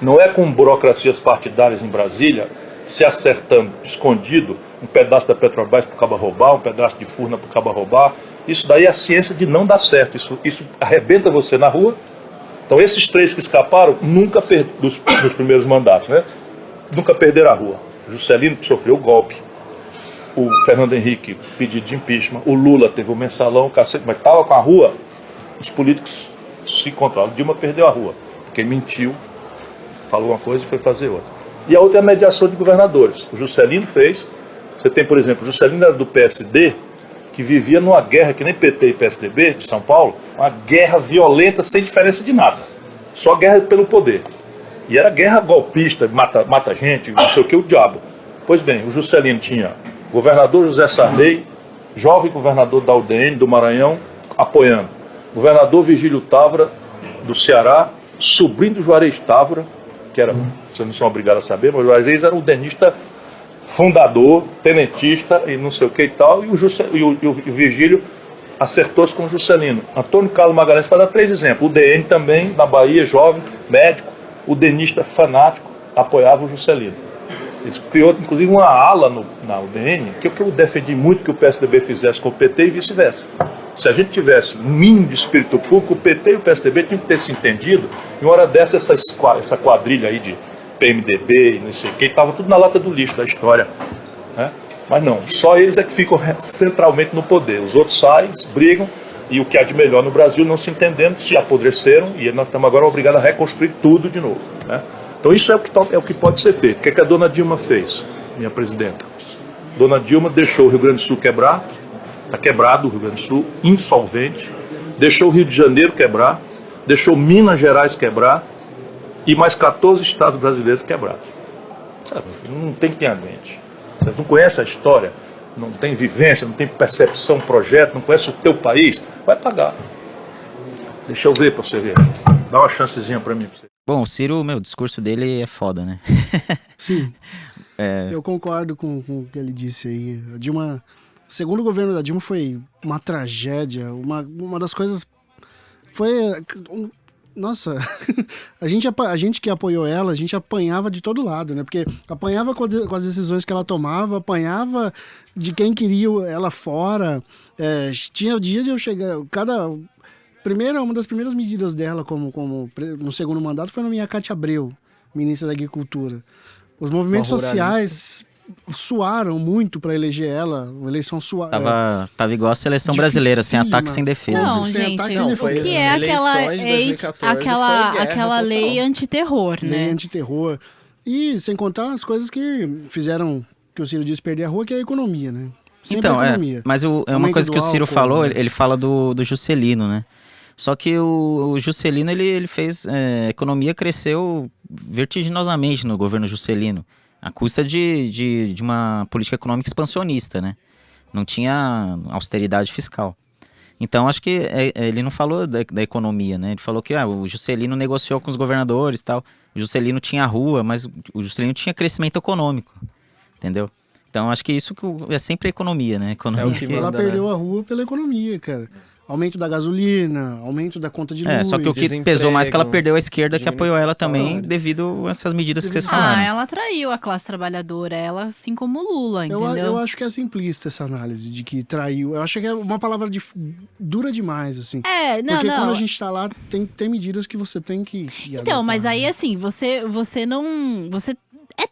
Não é com burocracias partidárias em Brasília, se acertando, escondido, um pedaço da Petrobras para o cabo roubar, um pedaço de Furna para o cabo roubar. Isso daí é a ciência de não dar certo. Isso arrebenta você na rua. Então esses 3 que escaparam, nunca dos primeiros mandatos, né? Nunca perderam a rua. Juscelino, que sofreu o golpe. O Fernando Henrique, pedido de impeachment. O Lula teve o mensalão, cacete, mas estava com a rua. Os políticos se controlam. Dilma perdeu a rua, porque mentiu, falou uma coisa e foi fazer outra. E a outra é a mediação de governadores. O Juscelino fez. Você tem, por exemplo, o Juscelino era do PSD, que vivia numa guerra que nem PT e PSDB de São Paulo, uma guerra violenta sem diferença de nada. Só guerra pelo poder. E era guerra golpista, mata gente, não sei o que, o diabo. Pois bem, o Juscelino tinha governador José Sarney, jovem governador da UDN, do Maranhão, apoiando. Governador Virgílio Távora, do Ceará, sobrinho do Juarez Távora, que era, vocês não são obrigados a saber, mas o Juarez era um udenista fundador, tenentista e não sei o que e tal, e o Virgílio acertou-se com o Juscelino. Antônio Carlos Magalhães, para dar 3 exemplos. O DN também, na Bahia, jovem, médico, o denista fanático, apoiava o Juscelino. Ele criou, inclusive, uma ala na UDN, que eu defendi muito que o PSDB fizesse com o PT e vice-versa. Se a gente tivesse um mínimo de espírito público, o PT e o PSDB tinham que ter se entendido. Em uma hora dessa, essa quadrilha aí de PMDB e não sei o que, estava tudo na lata do lixo da história, né? Mas não, só eles é que ficam centralmente no poder. Os outros saem, brigam, e o que há de melhor no Brasil não se entendendo, se apodreceram, e nós estamos agora obrigados a reconstruir tudo de novo, né? Então isso é o que pode ser feito. O que a dona Dilma fez, minha presidenta? Dona Dilma deixou o Rio Grande do Sul quebrar, está quebrado o Rio Grande do Sul, insolvente, deixou o Rio de Janeiro quebrar, deixou Minas Gerais quebrar, e mais 14 estados brasileiros quebrados. Sabe? Não tem quem aguente. Você não conhece a história, não tem vivência, não tem percepção, projeto, não conhece o teu país, vai pagar. Deixa eu ver para você ver. Dá uma chancezinha para mim. Pra você. Bom, o Ciro, o discurso dele é foda, né? Sim, eu concordo com o que ele disse aí. A Dilma, o segundo governo da Dilma foi uma tragédia, uma das coisas foi... Nossa, a gente que apoiou ela, a gente apanhava de todo lado, né? Porque apanhava com as decisões que ela tomava, apanhava de quem queria ela fora. Tinha o dia de eu chegar... Uma das primeiras medidas dela como no segundo mandato foi nomear Cátia Abreu, ministra da Agricultura. Os movimentos sociais suaram muito para eleger ela, a eleição Tava igual a seleção brasileira, sem ataque, sem defesa. Não, gente, o que é aquela lei antiterror, né? Lei antiterror. E sem contar as coisas que fizeram que o Ciro disse perder a rua, que é a economia, né? Sempre então, a economia. Mas uma coisa que o Ciro falou, ele fala do Juscelino, né? Só que o Juscelino, ele fez... a economia cresceu vertiginosamente no governo Juscelino, à custa de uma política econômica expansionista, né? Não tinha austeridade fiscal. Então, acho que ele não falou da economia, né? Ele falou que o Juscelino negociou com os governadores e tal. O Juscelino tinha rua, mas o Juscelino tinha crescimento econômico, entendeu? Então, acho que isso é sempre a economia, né? Economia o que manda, ela perdeu a rua pela economia, cara. Aumento da gasolina, aumento da conta de luz. Só que o que pesou mais é que ela perdeu a esquerda, que apoiou ela também, devido a essas medidas que vocês falaram. Ela traiu a classe trabalhadora, ela assim como o Lula, entendeu? Eu acho que é simplista essa análise de que traiu. Eu acho que é uma palavra dura demais, assim. Porque quando a gente tá lá, tem medidas que você tem que então, adotar. mas aí assim, você não...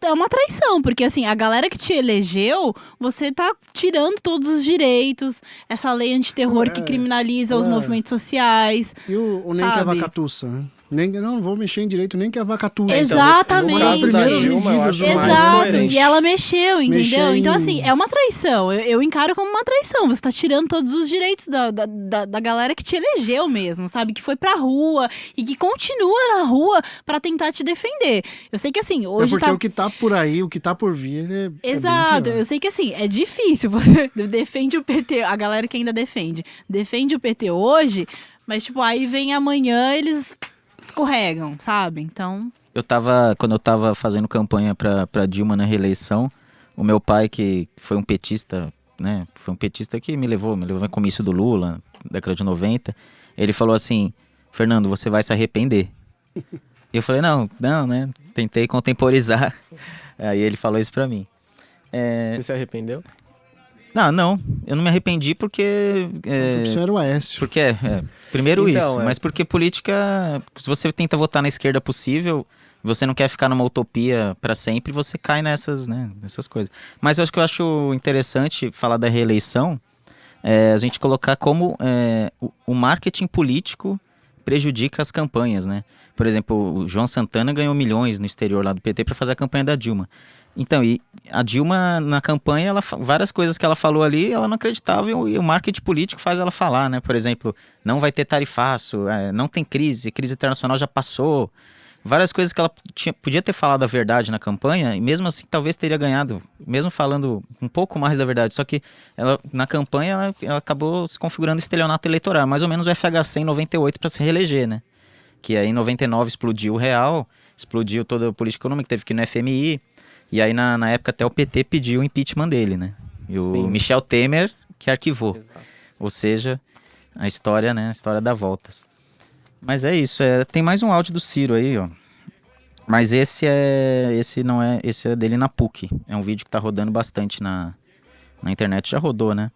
É uma traição, porque assim, a galera que te elegeu, você tá tirando todos os direitos, essa lei antiterror que criminaliza os movimentos sociais. E o nem que é vacatuça, né? Não vou mexer em direito nem que a vaca tussa. Exatamente. No caso da Dilma, eu acho mais Exato, coerente. e ela mexeu, entendeu? Mexeu Então, em- assim, é uma traição. Eu encaro como uma traição. Você tá tirando todos os direitos da galera que te elegeu mesmo, sabe? Que foi pra rua e que continua na rua pra tentar te defender. Eu sei que, assim, É hoje porque tá... o que tá por aí, o que tá por vir é bem Exato, pior. eu sei que assim, é difícil, você defende o PT, a galera que ainda defende o PT hoje, mas tipo, aí vem amanhã eles escorregam, sabe? Então, Quando eu tava fazendo campanha pra Dilma na reeleição, o meu pai, que foi um petista, né? Foi um petista que me levou em comício do Lula, década de 90. Ele falou assim: Fernando, você vai se arrepender. E eu falei, não, né? Tentei contemporizar. Aí ele falou isso pra mim. Você se arrependeu? Não, eu não me arrependi porque... A opção era o Aécio. Porque primeiro Então, isso, mas porque política, se você tenta votar na esquerda possível, você não quer ficar numa utopia pra sempre, você cai nessas coisas. Mas eu acho interessante falar da reeleição, a gente colocar como o marketing político prejudica as campanhas, né? Por exemplo, o João Santana ganhou milhões no exterior lá do PT pra fazer a campanha da Dilma. Então, e a Dilma, na campanha, várias coisas que ela falou ali, ela não acreditava e o marketing político faz ela falar, né? Por exemplo, não vai ter tarifaço, não tem crise internacional já passou. Várias coisas que ela podia ter falado a verdade na campanha e mesmo assim talvez teria ganhado, mesmo falando um pouco mais da verdade. Só que ela, na campanha ela acabou se configurando estelionato eleitoral, mais ou menos o FHC em 98 para se reeleger, né? Que aí em 99 explodiu o real, explodiu toda a política econômica, teve que ir no FMI. E aí, na época, até o PT pediu o impeachment dele, né? E o Sim. Michel Temer que arquivou. Exato. Ou seja, a história, né? A história dá voltas. Mas é isso. Tem mais um áudio do Ciro aí, ó. Mas esse é dele na PUC. É um vídeo que tá rodando bastante na internet. Já rodou, né?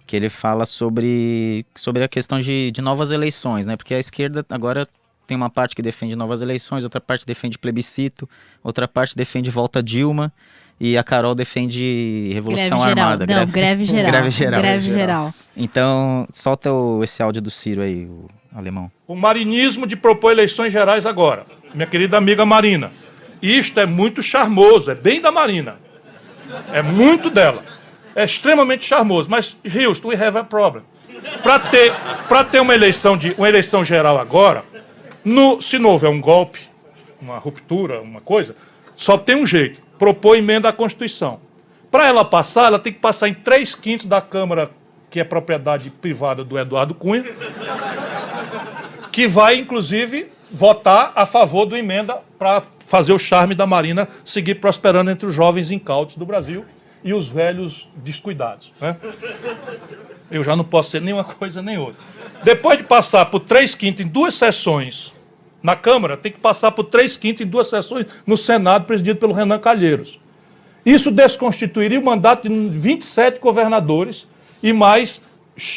Que ele fala sobre a questão de novas eleições, né? Porque a esquerda agora... Tem uma parte que defende novas eleições, outra parte defende plebiscito, outra parte defende volta Dilma e a Carol defende revolução greve geral. armada. Não, greve geral. Greve geral. Greve geral. Então, solta esse áudio do Ciro aí, o alemão. O marinismo de propor eleições gerais agora, minha querida amiga Marina. Isto é muito charmoso, é bem da Marina. É muito dela. É extremamente charmoso. Mas, Houston, we have a problem. Para ter uma eleição geral agora, se não houver um golpe, uma ruptura, uma coisa, só tem um jeito, propor emenda à Constituição. Para ela passar, ela tem que passar em 3/5 da Câmara, que é propriedade privada do Eduardo Cunha, que vai, inclusive, votar a favor do emenda para fazer o charme da Marina seguir prosperando entre os jovens incautos do Brasil e os velhos descuidados, né? Eu já não posso ser nem uma coisa nem outra. Depois de passar por 3/5 em 2 sessões na Câmara, tem que passar por 3/5 em 2 sessões no Senado, presidido pelo Renan Calheiros. Isso desconstituiria o mandato de 27 governadores e mais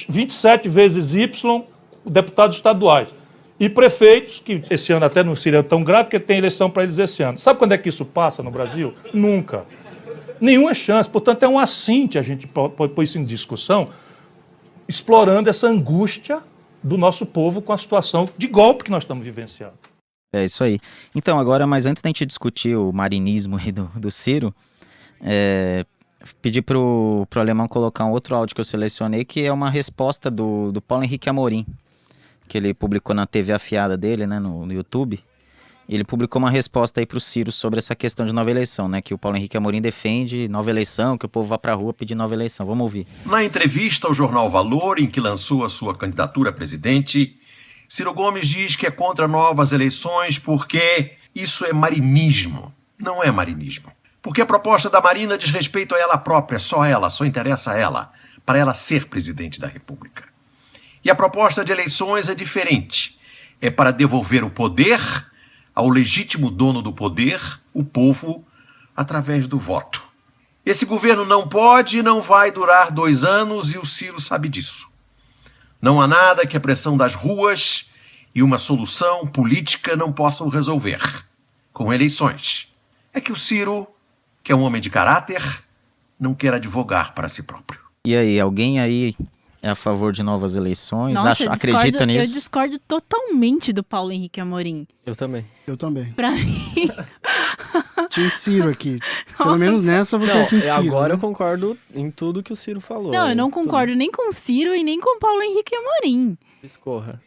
27 vezes Y deputados estaduais. E prefeitos, que esse ano até não seria tão grave, porque tem eleição para eles esse ano. Sabe quando é que isso passa no Brasil? Nunca. Nenhuma chance. Portanto, é um assinte a gente pôr isso em discussão, explorando essa angústia do nosso povo com a situação de golpe que nós estamos vivenciando. É isso aí. Então, agora, mas antes da gente discutir o marinismo aí do Ciro, pedi pro alemão colocar um outro áudio que eu selecionei, que é uma resposta do Paulo Henrique Amorim, que ele publicou na TV Afiada dele, né, no YouTube. Ele publicou uma resposta aí pro Ciro sobre essa questão de nova eleição, né? Que o Paulo Henrique Amorim defende nova eleição, que o povo vá pra rua pedir nova eleição. Vamos ouvir. Na entrevista ao jornal Valor, em que lançou a sua candidatura a presidente, Ciro Gomes diz que é contra novas eleições porque isso é marinismo. Não é marinismo. Porque a proposta da Marina diz respeito a ela própria, só interessa a ela, para ela ser presidente da República. E a proposta de eleições é diferente. É para devolver o poder ao legítimo dono do poder, o povo, através do voto. Esse governo não pode e não vai durar 2 anos e o Ciro sabe disso. Não há nada que a pressão das ruas e uma solução política não possam resolver. Com eleições. É que o Ciro, que é um homem de caráter, não quer advogar para si próprio. E aí, alguém aí é a favor de novas eleições? Nossa, eu Acredita discordo, nisso? eu discordo totalmente do Paulo Henrique Amorim. Eu também. Eu também. Pra mim, Team Ciro aqui. Pelo menos nessa você é Team Ciro. Agora né? eu concordo em tudo que o Ciro falou. não, eu não concordo nem com o Ciro e nem com o Paulo Henrique Amorim. Escorra.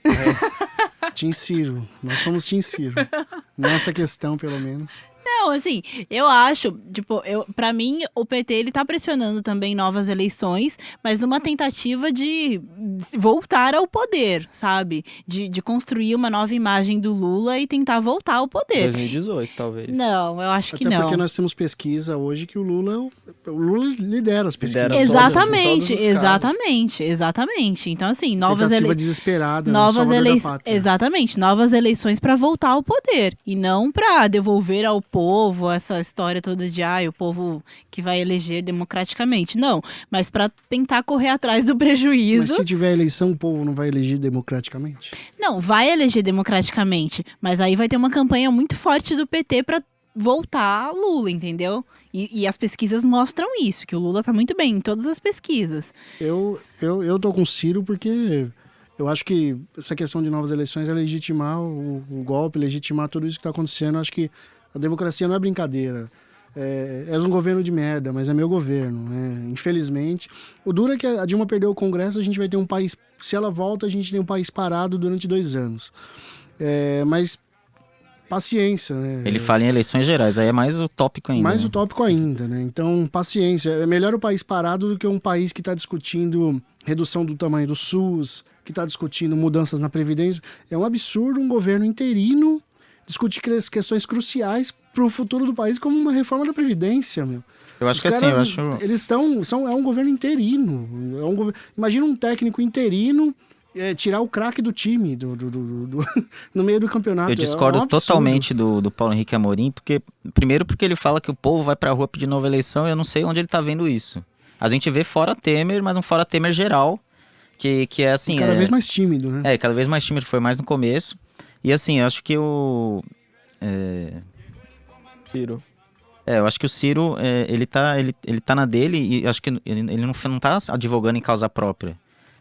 Team Ciro. Nós somos Team Ciro. Nessa questão, pelo menos. Não, assim, eu acho, tipo, pra mim, o PT, ele tá pressionando também novas eleições, mas numa tentativa de voltar ao poder, sabe? De construir uma nova imagem do Lula e tentar voltar ao poder. 2018, talvez. Não, eu acho que Até não. porque nós temos pesquisa hoje que o Lula lidera as pesquisas. Lidera Exatamente, todos os exatamente. Então, assim, novas Tentativa eleições. desesperada. Novas Salvador da eleições. pátria. Exatamente, novas eleições para voltar ao poder. E não para devolver ao povo essa história toda de o povo que vai eleger democraticamente. Não, mas para tentar correr atrás do Mas prejuízo. se tiver eleição, o povo não vai eleger democraticamente? Não, vai eleger democraticamente. Mas aí vai ter uma campanha muito forte do PT para voltar Lula, entendeu? E as pesquisas mostram isso, que o Lula tá muito bem em todas as pesquisas. Eu tô com o Ciro porque eu acho que essa questão de novas eleições é legitimar o golpe, legitimar tudo isso que está acontecendo. Eu acho que a democracia não é brincadeira. És um governo de merda, mas é meu governo, né? Infelizmente. O duro é que a Dilma perdeu o Congresso, a gente vai ter um país... Se ela volta, a gente tem um país parado durante 2 anos. Mas paciência, né? Ele fala em eleições gerais, aí é mais utópico ainda. Mais né? utópico ainda, né? Então, paciência. É melhor o país parado do que um país que está discutindo redução do tamanho do SUS, que está discutindo mudanças na Previdência. É um absurdo um governo interino discutir questões cruciais para o futuro do país, como uma reforma da Previdência, meu. Eu acho Os que assim, caras, eu acho... Eles é um governo interino. Imagina um técnico interino tirar o craque do time no meio do campeonato. Eu discordo um absurdo. totalmente do Paulo Henrique Amorim, primeiro porque ele fala que o povo vai pra rua pedir nova eleição, e eu não sei onde ele tá vendo isso. A gente vê fora Temer, mas um fora Temer geral, que é assim... Cada vez mais tímido, né? Cada vez mais tímido, foi mais no começo. E assim, eu acho que o... Ciro. Eu acho que o Ciro, ele tá na dele, e acho que ele não tá advogando em causa própria.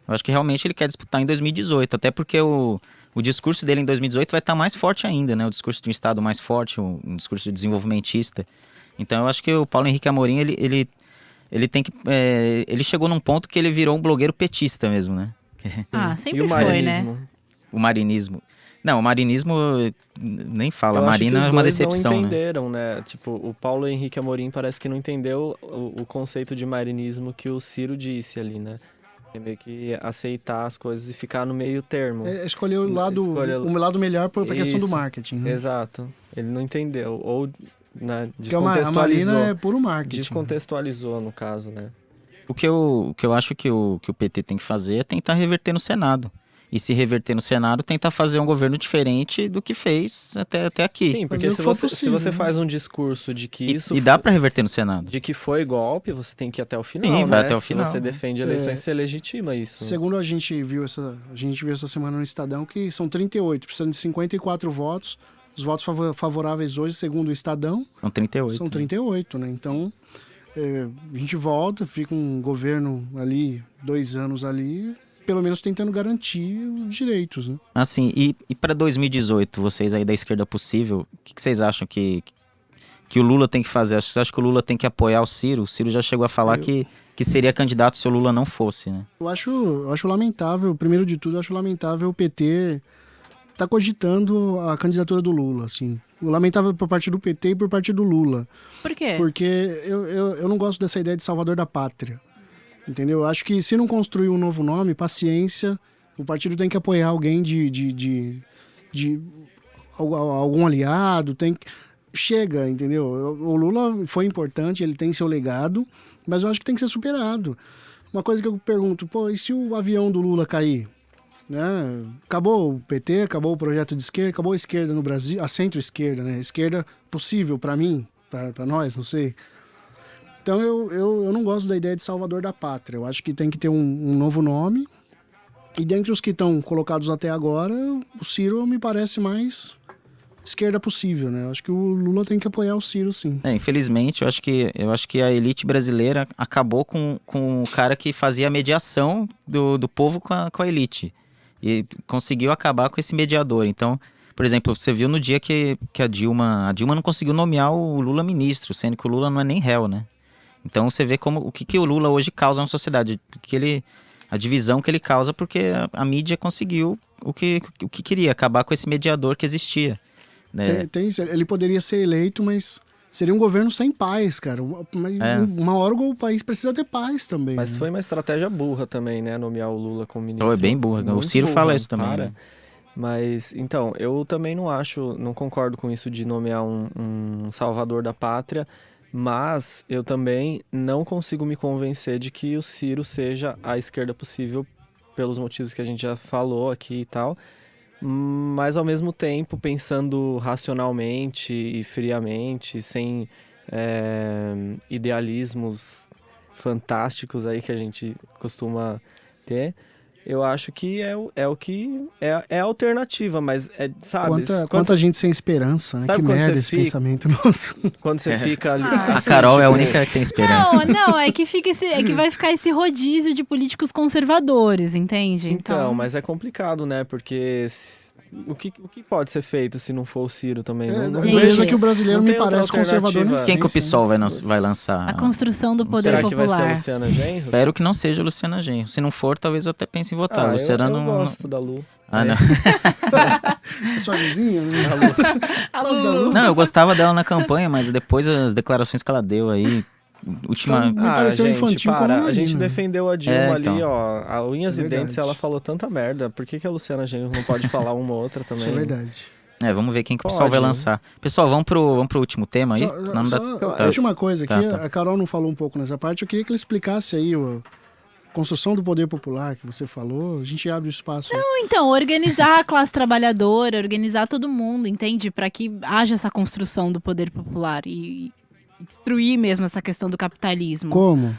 Eu acho que realmente ele quer disputar em 2018, até porque o discurso dele em 2018 vai estar mais forte ainda, né? O discurso de um Estado mais forte, um discurso desenvolvimentista. Então eu acho que o Paulo Henrique Amorim, ele tem que... ele chegou num ponto que ele virou um blogueiro petista mesmo, né? Sempre E o foi, marinismo? né? O marinismo... Não, o marinismo nem fala. Eu A Marina acho que é os uma dois decepção, não né? entenderam, né? Tipo, o Paulo Henrique Amorim parece que não entendeu o conceito de marinismo que o Ciro disse ali, né? É meio que aceitar as coisas e ficar no meio termo. Escolher o lado melhor para a questão do Isso. marketing. Né? Exato. Ele não entendeu. Ou né, Porque a Marina descontextualizou. é puro marketing. Descontextualizou, no caso, né? O que eu acho que o PT tem que fazer é tentar reverter no Senado. E se reverter no Senado, tentar fazer um governo diferente do que fez até aqui. Sim, porque Fazer o se que for você possível, né? faz um discurso de que isso... E dá pra reverter no Senado. De que foi golpe, você tem que ir até o final, Sim, né? vai até o final. Se você defende eleições, você legitima isso. Segundo a gente viu essa semana no Estadão, que são 38, precisando de 54 votos. Os votos favoráveis hoje, segundo o Estadão, São 38. são 38, né? Então, a gente volta, fica um governo ali, 2 anos ali, pelo menos tentando garantir os direitos, né? Assim, e para 2018, vocês aí da esquerda possível, o que vocês acham que o Lula tem que fazer? Vocês acham que o Lula tem que apoiar o Ciro? O Ciro já chegou a falar que seria candidato se o Lula não fosse, né? Eu acho lamentável, primeiro de tudo, eu acho lamentável o PT tá cogitando a candidatura do Lula, assim. Lamentável por parte do PT e por parte do Lula. Por quê? Porque eu não gosto dessa ideia de salvador da pátria. Entendeu? Eu acho que se não construir um novo nome, paciência, o partido tem que apoiar alguém de algum aliado, chega, entendeu? O Lula foi importante, ele tem seu legado, mas eu acho que tem que ser superado. Uma coisa que eu pergunto, e se o avião do Lula cair? Né? Acabou o PT, acabou o projeto de esquerda, acabou a esquerda no Brasil, a centro-esquerda, né? Esquerda possível para mim, para nós, não sei. Então eu não gosto da ideia de salvador da pátria. Eu acho que tem que ter um novo nome. E dentre os que estão colocados até agora, o Ciro me parece mais esquerda possível, né? Eu acho que o Lula tem que apoiar o Ciro, sim. Infelizmente, eu acho que a elite brasileira acabou com o cara que fazia a mediação do povo com a elite. E conseguiu acabar com esse mediador. Então, por exemplo, você viu no dia que a Dilma não conseguiu nomear o Lula ministro, sendo que o Lula não é nem réu, né? Então você vê o que o Lula hoje causa na sociedade, a divisão que ele causa, porque a mídia conseguiu o que queria, acabar com esse mediador que existia. Né? Ele poderia ser eleito, mas seria um governo sem paz, cara. Uma hora o país precisa ter paz também. Mas né? foi uma estratégia burra também, né? Nomear o Lula como ministro. Foi bem burra. O Ciro fala isso também. Né? Mas, então, eu também não concordo com isso de nomear um salvador da pátria, mas eu também não consigo me convencer de que o Ciro seja a esquerda possível pelos motivos que a gente já falou aqui e tal. Mas, ao mesmo tempo, pensando racionalmente e friamente, sem idealismos fantásticos aí que a gente costuma ter, eu acho que é a alternativa, mas sabe? Quanta gente sem esperança, né? Que merda esse pensamento nosso. Quando você fica ali. A Carol é a única que tem esperança. Não, é que vai ficar esse rodízio de políticos conservadores, entende? Então, mas é complicado, né? Porque o que pode ser feito se não for o Ciro também? Não vejo que o brasileiro me parece conservador. Quem que o PSOL vai lançar? A construção do poder Será popular. Será que vai ser a Luciana Genro? Espero que não seja a Luciana Genro. Se não for, talvez eu até pense em votar. Luciana eu gosto da Lu. Não. É sua vizinha, né? A Lu. Não, eu gostava dela na campanha, mas depois as declarações que ela deu aí... Me pareceu gente, infantil como a gente defendeu a Dilma ali, ó, a unhas e verdade. dentes, ela falou tanta merda. Por que a Luciana Genro não pode falar uma ou outra também? Isso é verdade. Vamos ver quem que o pessoal vai lançar. Pessoal, vamos pro último tema aí? A última coisa aqui, a Carol não falou um pouco nessa parte, eu queria que ele explicasse aí a construção do poder popular que você falou, a gente abre o espaço. Não, então, organizar a classe trabalhadora, organizar todo mundo, entende? Para que haja essa construção do poder popular e destruir mesmo essa questão do capitalismo. Como?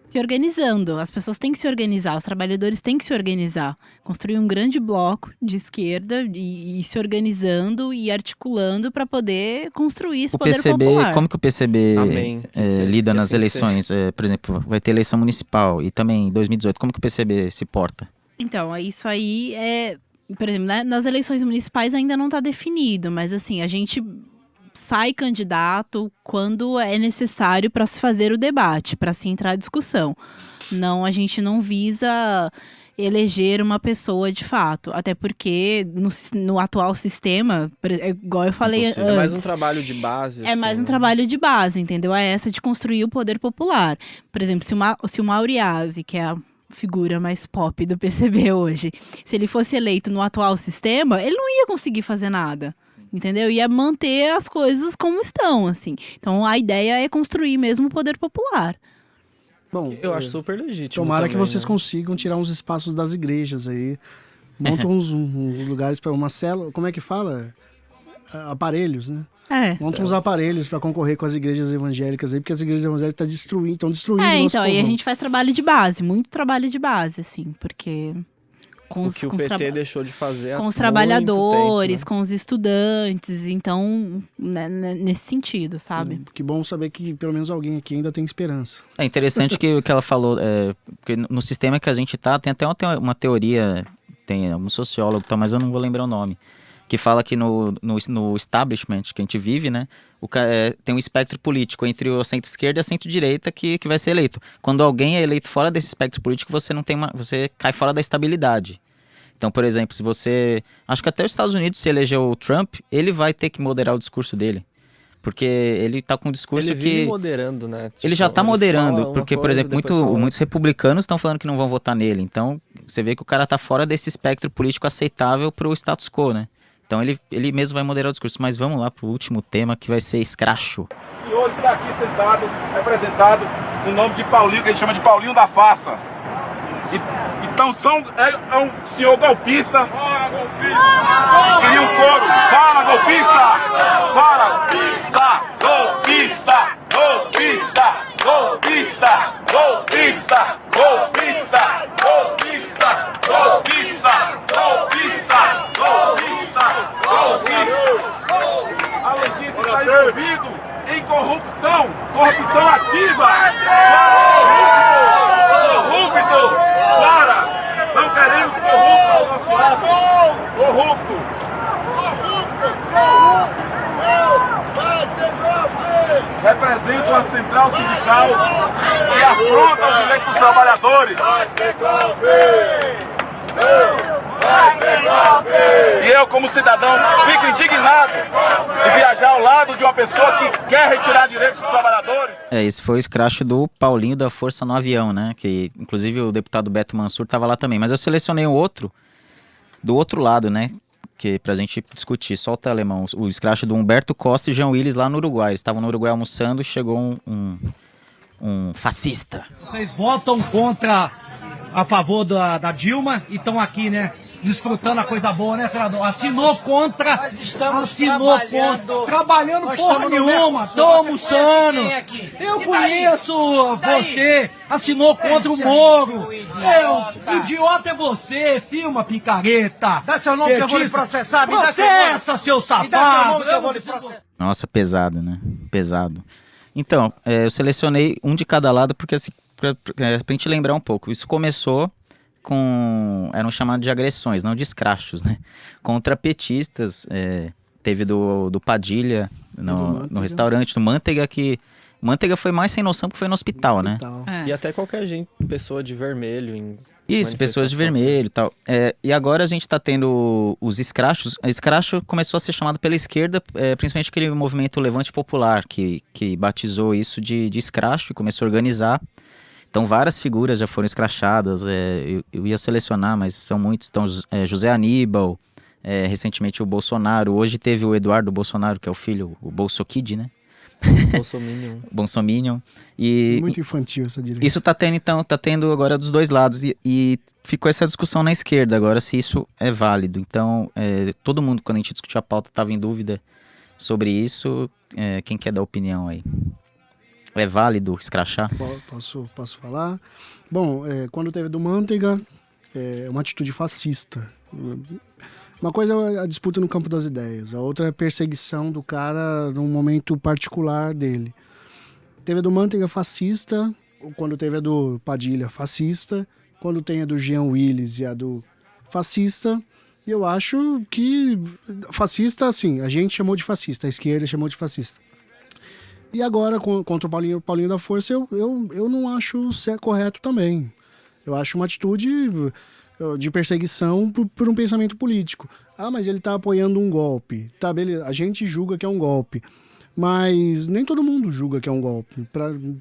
Se organizando. As pessoas têm que se organizar, os trabalhadores têm que se organizar. Construir um grande bloco de esquerda e se organizando e articulando para poder construir esse poder popular. Como que o PCB lida nas eleições? Por exemplo, vai ter eleição municipal e também em 2018. Como que o PCB se porta? Então, isso aí por exemplo, né, nas eleições municipais ainda não está definido, mas assim, a gente sai candidato quando é necessário para se fazer o debate, para se entrar a discussão. Não, a gente não visa eleger uma pessoa de fato, até porque no atual sistema, igual eu falei antes, é mais um trabalho de base. É mais um trabalho de base, entendeu? É essa de construir o poder popular. Por exemplo, se o Mauriase, que é a figura mais pop do PCB hoje, se ele fosse eleito no atual sistema, ele não ia conseguir fazer nada. Entendeu? Ia manter as coisas como estão, assim. Então, a ideia é construir mesmo o poder popular. Bom, eu acho super legítimo. Tomara também, que vocês né? consigam tirar uns espaços das igrejas aí. Montam uns lugares para uma célula. Como é que fala? Aparelhos, né? Montam uns aparelhos para concorrer com as igrejas evangélicas aí, porque as igrejas evangélicas estão destruindo o nosso então, aí a povão. gente faz trabalho de base, muito trabalho de base, assim, porque... O que o PT deixou de fazer com os trabalhadores, tempo, né? com os estudantes, então, né, nesse sentido, sabe? Que bom saber que pelo menos alguém aqui ainda tem esperança. É interessante que o que ela falou, porque no sistema que a gente tá, tem até uma teoria, tem um sociólogo, mas eu não vou lembrar o nome, que fala que no establishment que a gente vive, né, tem um espectro político entre o centro-esquerda e a centro-direita que vai ser eleito. Quando alguém é eleito fora desse espectro político, você cai fora da estabilidade. Então, por exemplo, se você... Acho que até os Estados Unidos, se elegeu o Trump, ele vai ter que moderar o discurso dele. Porque ele tá com um discurso ele vive moderando, né? Tipo, ele já tá moderando, porque, por exemplo, muitos republicanos estão falando que não vão votar nele. Então, você vê que o cara tá fora desse espectro político aceitável pro status quo, né? Então ele mesmo vai moderar o discurso. Mas vamos lá pro último tema, que vai ser escracho. O senhor está aqui sentado, representado no nome de Paulinho, que a gente chama de Paulinho da Farsa. Então é um senhor golpista. Fala, golpista! Queria um coro. Fala, golpista! Fala! Golpista! Golpista! Golpista! Golpista! Golpista! Golpista! Golpista! Golpista! Golpista! Golpista! está envolvido em corrupção ativa. Corrupto! Fora! Não queremos corrupto ao nosso lado. Corrupto! Represento a central sindical que afronta os direitos dos trabalhadores. E eu, como cidadão, fico indignado de viajar ao lado de uma pessoa que quer retirar direitos dos trabalhadores. Esse foi o escracho do Paulinho da Força no Avião, né? Que inclusive o deputado Beto Mansur estava lá também. Mas eu selecionei um outro, do outro lado, né? Que pra gente discutir. Solta, Alemão, o escracho do Humberto Costa e Jean Willis lá no Uruguai. Eles estavam no Uruguai almoçando e chegou um fascista. Vocês votam contra, a favor da Dilma e estão aqui, né? Desfrutando a coisa boa, né, senador? Assinou contra, trabalhando porra nenhuma, tô almoçando. Eu conheço você, assinou contra o Moro. Idiota é você, filma picareta. Dá seu nome que eu vou lhe processar, me dá seu Processa, seu safado. Me dá seu nome que eu vou lhe processar. Nossa, pesado, né? Pesado. Então, eu selecionei um de cada lado porque assim, pra gente lembrar um pouco. Isso começou eram chamados de agressões, não de escrachos, né? Contra petistas, teve do Padilha no restaurante, do Manteiga, que Manteiga foi mais sem noção porque foi no hospital, né? E até qualquer pessoa de vermelho. Isso, pessoas de vermelho e tal. E agora a gente tá tendo os escrachos. O escracho começou a ser chamado pela esquerda, principalmente aquele movimento Levante Popular, que batizou isso de escracho e começou a organizar. Então várias figuras já foram escrachadas, eu ia selecionar, mas são muitos. Então José Aníbal, recentemente o Bolsonaro, hoje teve o Eduardo Bolsonaro, que é o filho, o Bolsokid, né? Bolsominion. Muito infantil essa direita. Isso tá tendo agora dos dois lados, e ficou essa discussão na esquerda agora, se isso é válido. Então, todo mundo, quando a gente discutiu a pauta, estava em dúvida sobre isso. Quem quer dar opinião aí? É válido escrachar? Posso falar? Bom, quando teve do Manteiga, uma atitude fascista. Uma coisa é a disputa no campo das ideias, a outra é a perseguição do cara num momento particular dele. Teve a do Manteiga fascista, quando teve a do Padilha fascista, quando tem a do Jean Willis e a do fascista. E eu acho que fascista, assim, a gente chamou de fascista, a esquerda chamou de fascista. E agora, contra o Paulinho da Força, eu não acho ser correto também. Eu acho uma atitude de perseguição por um pensamento político. Ah, mas ele está apoiando um golpe. Tá, beleza, a gente julga que é um golpe. Mas nem todo mundo julga que é um golpe.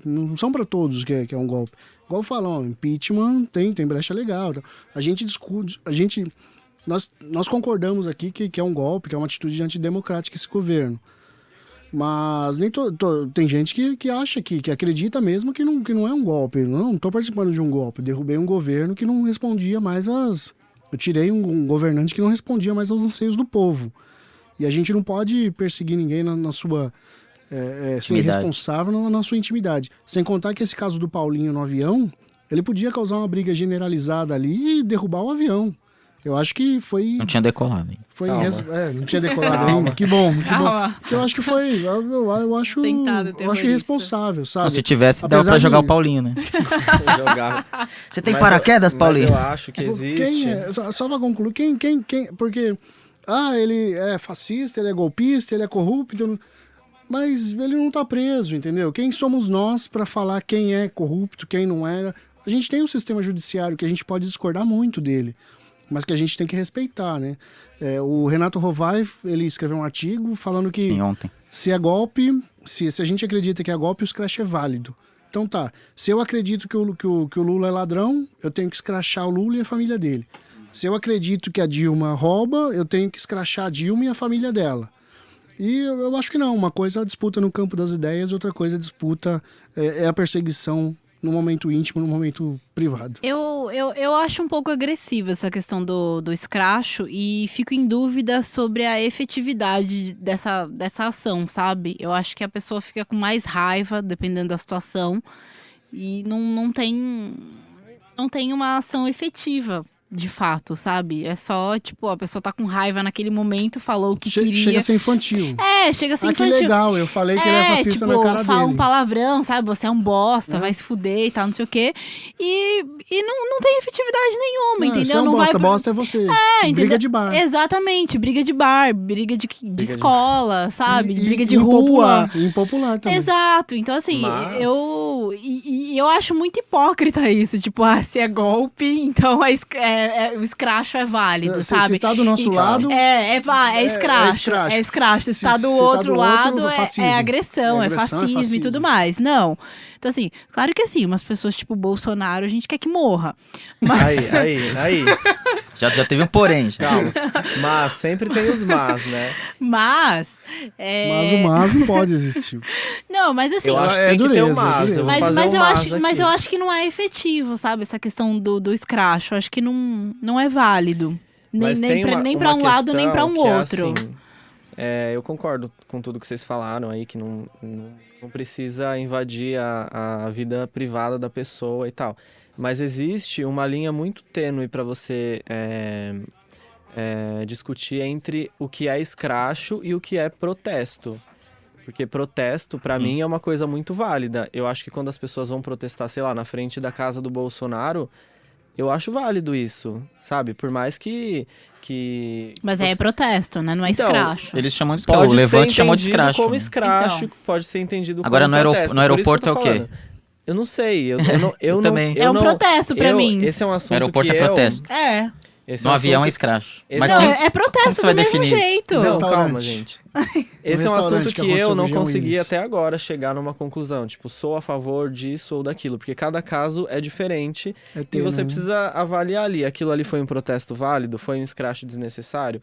Não são para todos que é um golpe. Igual falam, impeachment tem brecha legal. A gente discute, nós concordamos aqui que é um golpe, que é uma atitude antidemocrática esse governo. Mas nem tem gente que acha, que acredita mesmo que não é um golpe. Não estou participando de um golpe. Derrubei um governo que não respondia mais Eu tirei um governante que não respondia mais aos anseios do povo. E a gente não pode perseguir ninguém na sua... ser irresponsável na sua intimidade. Sem contar que esse caso do Paulinho no avião, ele podia causar uma briga generalizada ali e derrubar o avião. Eu acho que foi... Não tinha decolado. Não tinha decolado ainda. Que bom. Porque eu acho que foi... Eu acho irresponsável, sabe? Se tivesse, dava pra jogar o Paulinho, né? Você tem paraquedas, Paulinho? Mas eu acho que existe... Só pra concluir, quem... Porque... ele é fascista, ele é golpista, ele é corrupto... Mas ele não tá preso, entendeu? Quem somos nós para falar quem é corrupto, quem não é? A gente tem um sistema judiciário que a gente pode discordar muito dele, mas que a gente tem que respeitar, né? O Renato Rovai, ele escreveu um artigo falando que se é golpe, se a gente acredita que é golpe, o escracho é válido. Então tá, se eu acredito que o Lula é ladrão, eu tenho que escrachar o Lula e a família dele. Se eu acredito que a Dilma rouba, eu tenho que escrachar a Dilma e a família dela. E eu acho que não, uma coisa é a disputa no campo das ideias, outra coisa é a disputa, a perseguição no momento íntimo, no momento privado. Eu acho um pouco agressiva essa questão do escracho e fico em dúvida sobre a efetividade dessa ação, sabe? Eu acho que a pessoa fica com mais raiva, dependendo da situação, e não tem uma ação efetiva de fato, sabe? É só, tipo, a pessoa tá com raiva naquele momento, falou o que queria. Chega a ser infantil. Chega a ser Que infantil. legal, eu falei que ele é fascista tipo, na cara fala dele. um palavrão, sabe? Você é um bosta, vai se fuder e tal, não sei o quê. E não tem efetividade nenhuma, entendeu? Você é um bosta, bosta é você. Entendeu? Briga de bar. Exatamente, briga de bar, briga de escola, sabe? Briga de impopular, rua. impopular também. Exato, então assim, eu acho muito hipócrita isso, tipo, se é golpe, então o escracho é válido, sabe? Se tá do nosso lado... É escracho. É escracho. Se tá do outro lado, é agressão, é fascismo e tudo mais. Não. Então, assim, claro que assim, umas pessoas tipo Bolsonaro, a gente quer que morra. Mas... Aí. Já teve um porém. Já. Calma. Mas sempre tem os mas, né? Mas o mas não pode existir. Não, mas assim... Eu acho que tem que ter um mas. Eu vou fazer um mas aqui. Mas eu acho que não é efetivo, sabe? Essa questão do escracho. Eu acho que não é válido. Nem pra um lado, nem pra um outro. Assim, eu concordo com tudo que vocês falaram aí, que não precisa invadir a vida privada da pessoa e tal. Mas existe uma linha muito tênue para você discutir entre o que é escracho e o que é protesto. Porque protesto, pra mim, é uma coisa muito válida. Eu acho que quando as pessoas vão protestar, sei lá, na frente da casa do Bolsonaro, eu acho válido isso, sabe? Por mais que... Mas é protesto, né? Não é escracho. Eles chamam de escracho. O Levante chamou de escracho. Como escracho, pode ser entendido como agora, protesto. No aeroporto é o quê? Eu não sei. Eu também. É um protesto pra mim. Esse é um assunto no aeroporto é protesto. Esse no avião é escracho. Mas não, é protesto do mesmo jeito. Não, calma, gente. Esse é um assunto que eu não consegui até agora chegar numa conclusão. Tipo, sou a favor disso ou daquilo. Porque cada caso é diferente e você precisa avaliar ali. Aquilo ali foi um protesto válido? Foi um escracho desnecessário?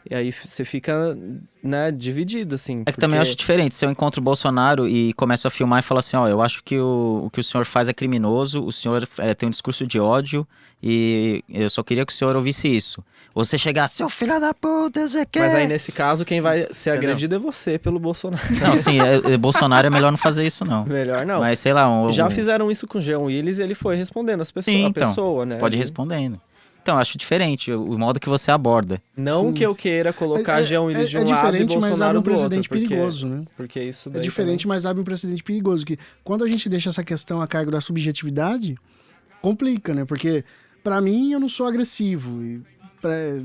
E aí você fica, né, dividido, assim. É que também eu acho diferente. Se eu encontro o Bolsonaro e começo a filmar e falo assim, eu acho que o que o senhor faz é criminoso, o senhor tem um discurso de ódio e eu só queria que o senhor ouvisse isso. Ou você chegar, seu filho da puta, você quer... Mas aí, nesse caso, quem vai ser agredido é você pelo Bolsonaro. Não, sim, Bolsonaro é melhor não fazer isso, não. Melhor não. Mas, sei lá... Já fizeram isso com o Jean Willis e ele foi respondendo as pessoas, sim, a pessoa, né? Você pode ir respondendo. Então, acho diferente o modo que você aborda. Não que eu queira colocar Jean Willis de um lado e Bolsonaro do outro. Perigoso, né? Porque isso é diferente, também... mas abre um precedente perigoso. Que quando a gente deixa essa questão a cargo da subjetividade, complica, né? Porque, pra mim, eu não sou agressivo.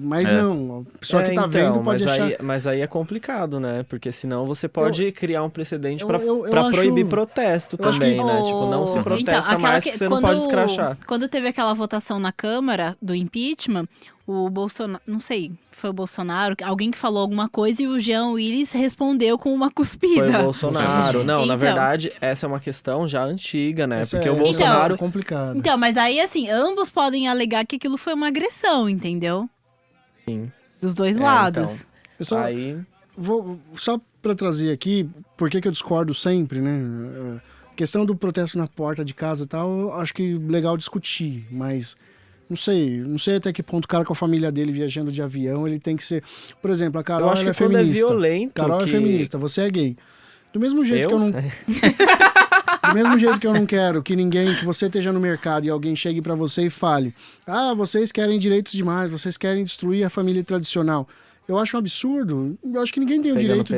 Mas não, a pessoa que tá vendo pode achar... Mas aí é complicado, né? Porque senão você pode criar um precedente pra proibir protesto também, né? Tipo, não se protesta mais que você não pode escrachar. Quando teve aquela votação na Câmara do impeachment, o Bolsonaro, não sei, foi o Bolsonaro, alguém que falou alguma coisa e o Jean Willis respondeu com uma cuspida. Foi o Bolsonaro. Não, na verdade, essa é uma questão já antiga, né? Porque o Bolsonaro... é complicado. Então, mas aí, assim, ambos podem alegar que aquilo foi uma agressão, entendeu? Sim. Dos dois lados. Então, só pra trazer aqui, por que eu discordo sempre, né? A questão do protesto na porta de casa e tal, eu acho que legal discutir, mas... Não sei até que ponto o cara com a família dele viajando de avião, ele tem que ser... Por exemplo, a Carol é feminista. É violento Carol é feminista, você é gay. Do mesmo jeito que eu não... Do mesmo jeito que eu não quero que você esteja no mercado e alguém chegue pra você e fale: vocês querem direitos demais, vocês querem destruir a família tradicional. Eu acho um absurdo. Eu acho que ninguém tem o direito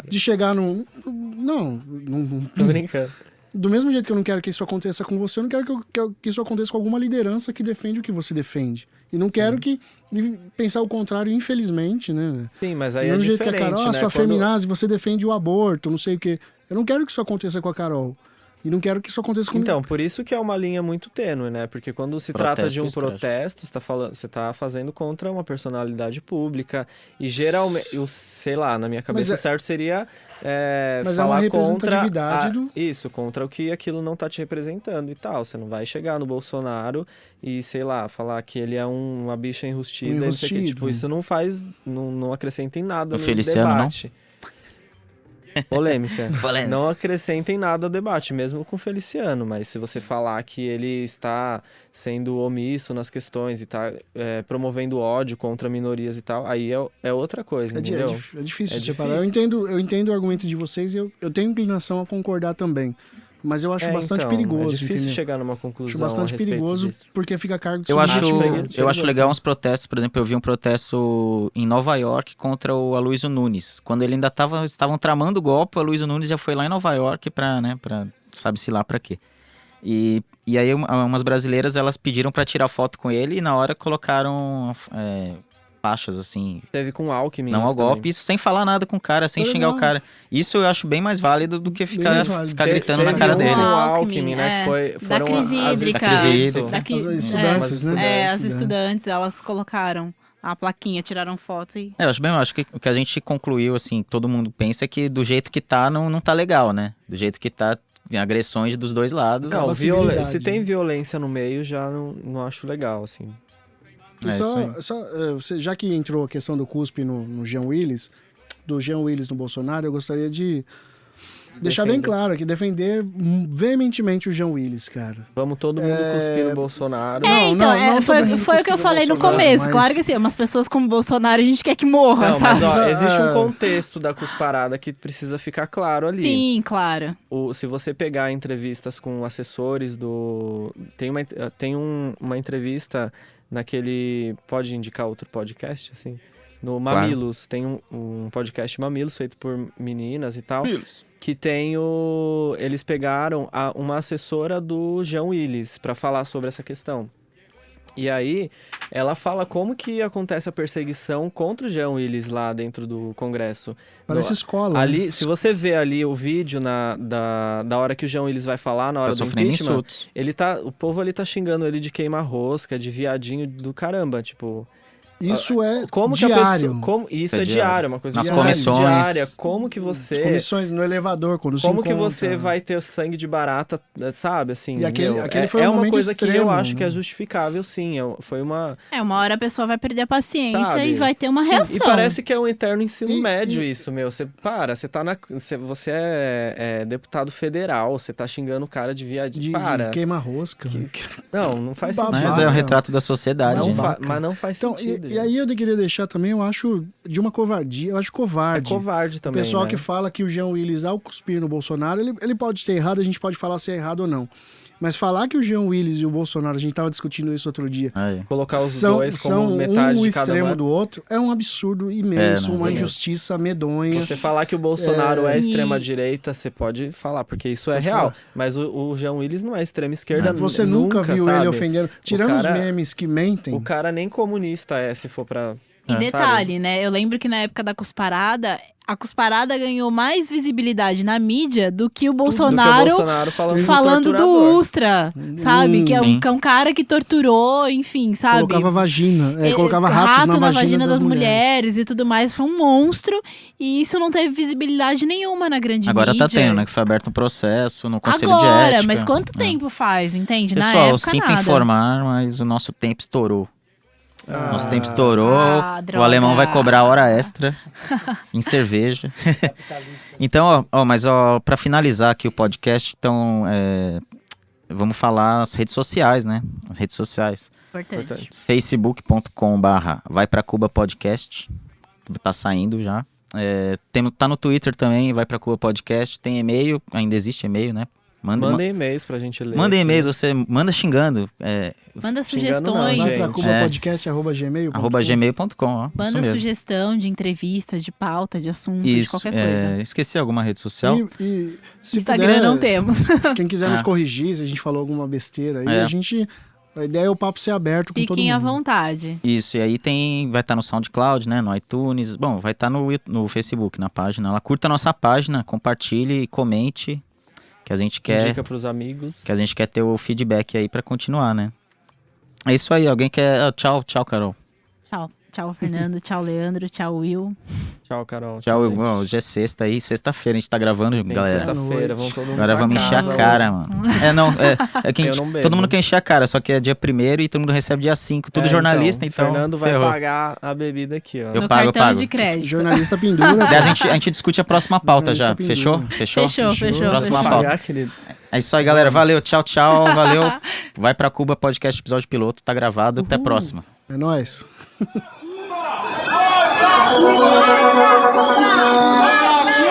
de chegar num... Não. Tô brincando. Do mesmo jeito que eu não quero que isso aconteça com você, eu não quero que isso aconteça com alguma liderança que defende o que você defende. E não quero pensar o contrário, infelizmente, né? Sim, mas aí do mesmo é jeito diferente, que a Carol, né? sua feminazi, você defende o aborto, não sei o quê. Eu não quero que isso aconteça com a Carol. E não quero que isso aconteça com... Então, por isso que é uma linha muito tênue, né? Porque quando se trata de um protesto, você tá fazendo contra uma personalidade pública. E geralmente, sei lá, na minha cabeça o certo seria mas falar é uma representatividade isso, contra o que aquilo não tá te representando e tal. Você não vai chegar no Bolsonaro e, sei lá, falar que ele é uma bicha enrustida. Tipo, isso não faz, não acrescenta em nada no debate. Não? Polêmica. Não acrescentem nada ao debate, mesmo com o Feliciano, mas se você falar que ele está sendo omisso nas questões e está promovendo ódio contra minorias e tal, aí é outra coisa, entendeu? É difícil separar. Eu entendo o argumento de vocês e eu tenho inclinação a concordar também, Mas eu acho bastante perigoso, É difícil entendeu? chegar numa conclusão. Acho bastante a respeito perigoso disso. porque fica a cargo de Eu acho, subjetivo. eu acho legal uns protestos, por exemplo, eu vi um protesto em Nova York contra o Aloysio Nunes. Quando ele ainda estavam tramando o golpe, o Aloysio Nunes já foi lá em Nova York pra sabe-se lá pra quê. E aí umas brasileiras, elas pediram pra tirar foto com ele e na hora colocaram faixas assim, Teve com o Alckmin. não isso ao golpe, também. isso sem falar nada com o cara, sem Legal. xingar o cara. Isso eu acho bem mais válido do que Bem ficar mais válido. gritando na Teve cara um dele. com o Alckmin, Alckmin, né? é. Que Da foram crise as hídrica. Da crise Isso. hídrica. As estudantes, né? As estudantes, elas colocaram a plaquinha, tiraram foto e... Eu acho que o que a gente concluiu, assim, todo mundo pensa que do jeito que tá, não tá legal, né? Do jeito que tá, tem agressões dos dois lados. Não, Uma civilidade, se tem né? violência no meio, já não acho legal, assim. E você, já que entrou a questão do cuspe no Jean Willis, do Jean Willis no Bolsonaro, eu gostaria de deixar bem claro aqui, defender veementemente o Jean Willis, cara. Vamos todo mundo cuspir no Bolsonaro. Não, foi todo mundo o que eu cuspir no falei no Bolsonaro, começo. mas- Claro que assim, umas pessoas como Bolsonaro a gente quer que morra, Não, mas sabe? ó, Mas, existe um ah, contexto da cusparada que precisa ficar claro ali. Sim, claro. Se você pegar entrevistas com assessores do... Tem uma entrevista naquele... Pode indicar outro podcast, assim? No Mamilos. Tem um podcast Mamilos, feito por meninas e tal. Que tem Eles pegaram uma assessora do Jean Willis pra falar sobre essa questão. E aí, ela fala como que acontece a perseguição contra o Jean Willis lá dentro do Congresso. Parece escola. Ali, né? se você vê ali o vídeo da hora que o Jean Willis vai falar, na hora Tá do sofrendo impeachment, insultos. o povo ali tá xingando ele de queima-rosca, de viadinho do caramba, tipo... Isso é Como que a diário. pessoa, isso É é diário. diário, uma coisa Nas diária, comissões. diária. Como que você... Comissões no elevador, quando se Como que encontra. você vai ter sangue de barata, sabe, assim, E aquele foi um é uma momento coisa que eu extremo, acho que né? é justificável, sim, foi uma... Uma hora a pessoa vai perder a paciência Sabe? e vai ter uma Sim, reação. E parece que é um eterno ensino E- médio e- isso, meu. Você você é deputado federal, você tá xingando o cara de viadinho. De Para. queima-rosca. né? Não faz Babaca. sentido. Mas é um retrato da sociedade. Não né? mas não faz Então, sentido. e aí eu queria deixar também, eu acho, de uma covardia, eu acho é covarde. covarde O também, pessoal né? que fala que o Jean Willis, ao cuspir no Bolsonaro, ele pode ter errado, a gente pode falar se é errado ou não. Mas falar que o Jean Willis e o Bolsonaro, a gente tava discutindo isso outro dia, Aí. Colocar os são dois como metade um de cada extremo um. do outro, é um absurdo imenso, não, uma é. injustiça medonha. Você falar que o Bolsonaro é E- extrema-direita, você pode falar, porque isso é Pode real. falar. Mas o Jean Willis não é extrema-esquerda Você nunca viu sabe? ele ofendendo. Tirando cara- os memes que mentem. O cara nem comunista é, se for pra... E sabe? detalhe, né? Eu lembro que na época da cusparada, a cusparada ganhou mais visibilidade na mídia do que o Do que o Bolsonaro Bolsonaro falando do torturador. Ustra, sabe? Que é Sim. um cara que torturou, enfim, sabe? Colocava vagina, Ele- colocava rato na vagina das mulheres e tudo mais. Foi um monstro e isso não teve visibilidade nenhuma na grande Agora mídia. tá tendo, né? Que foi aberto um processo no Conselho de Agora, Ética. mas quanto né? tempo faz, entende? na Pessoal, época, sinto nada. informar, mas o nosso tempo estourou. Nosso tempo estourou. Ah, O droga. alemão vai cobrar hora extra em cerveja. Então, pra finalizar aqui o podcast, então, vamos falar as redes sociais, né? As redes sociais. Importante. facebook.com/Vai Pra Cuba Podcast. Tá saindo já. Tá no Twitter também, Vai Pra Cuba Podcast. Tem e-mail, ainda existe e-mail, né? Mandem e-mails pra gente ler. Mandem aqui. e-mails, você manda xingando. Manda Xingando não, sugestões. gente. Vai pra cubapodcast@gmail.com. @gmail.com, ó. Isso Manda mesmo. sugestão de entrevista, de pauta, de assunto, de Isso, qualquer coisa. esqueci alguma rede social? E se Instagram puder, não temos. Quem quiser nos Ah. corrigir, se a gente falou alguma besteira aí, É. a ideia é o papo ser aberto com todo Fiquem à mundo. vontade. Isso, e aí vai estar no SoundCloud, né, no iTunes, bom, vai estar no Facebook, na página. Ela curta a nossa página, compartilhe e comente, que a gente quer, Indica pros amigos. que a gente quer ter o feedback aí pra continuar, né? É isso aí, alguém quer... Tchau, Carol. Tchau. Tchau, Fernando. Tchau, Leandro. Tchau, Will. Tchau, Carol. Tchau, gente. hoje é sexta aí, sexta-feira a gente tá gravando, Tem galera. sexta-feira, vão todo mundo Agora pra vamos encher casa a cara, hoje. mano. É que a Eu gente- não bebo. todo mundo quer encher a cara, só que é dia 1º e todo mundo recebe dia 5. Tudo jornalista, então. Fernando vai ferrou. pagar a bebida aqui, ó. Eu no pago, cartão de crédito. Jornalista pendura. Daí a gente discute a próxima pauta já. Jornalista Fechou? pendura. Fechou. Próxima Vai pauta. pagar, querido. É isso aí, galera. Valeu, tchau, valeu. Vai pra Cuba, podcast episódio piloto, tá gravado. Até a próxima. É nóis. Vai pra Cuba!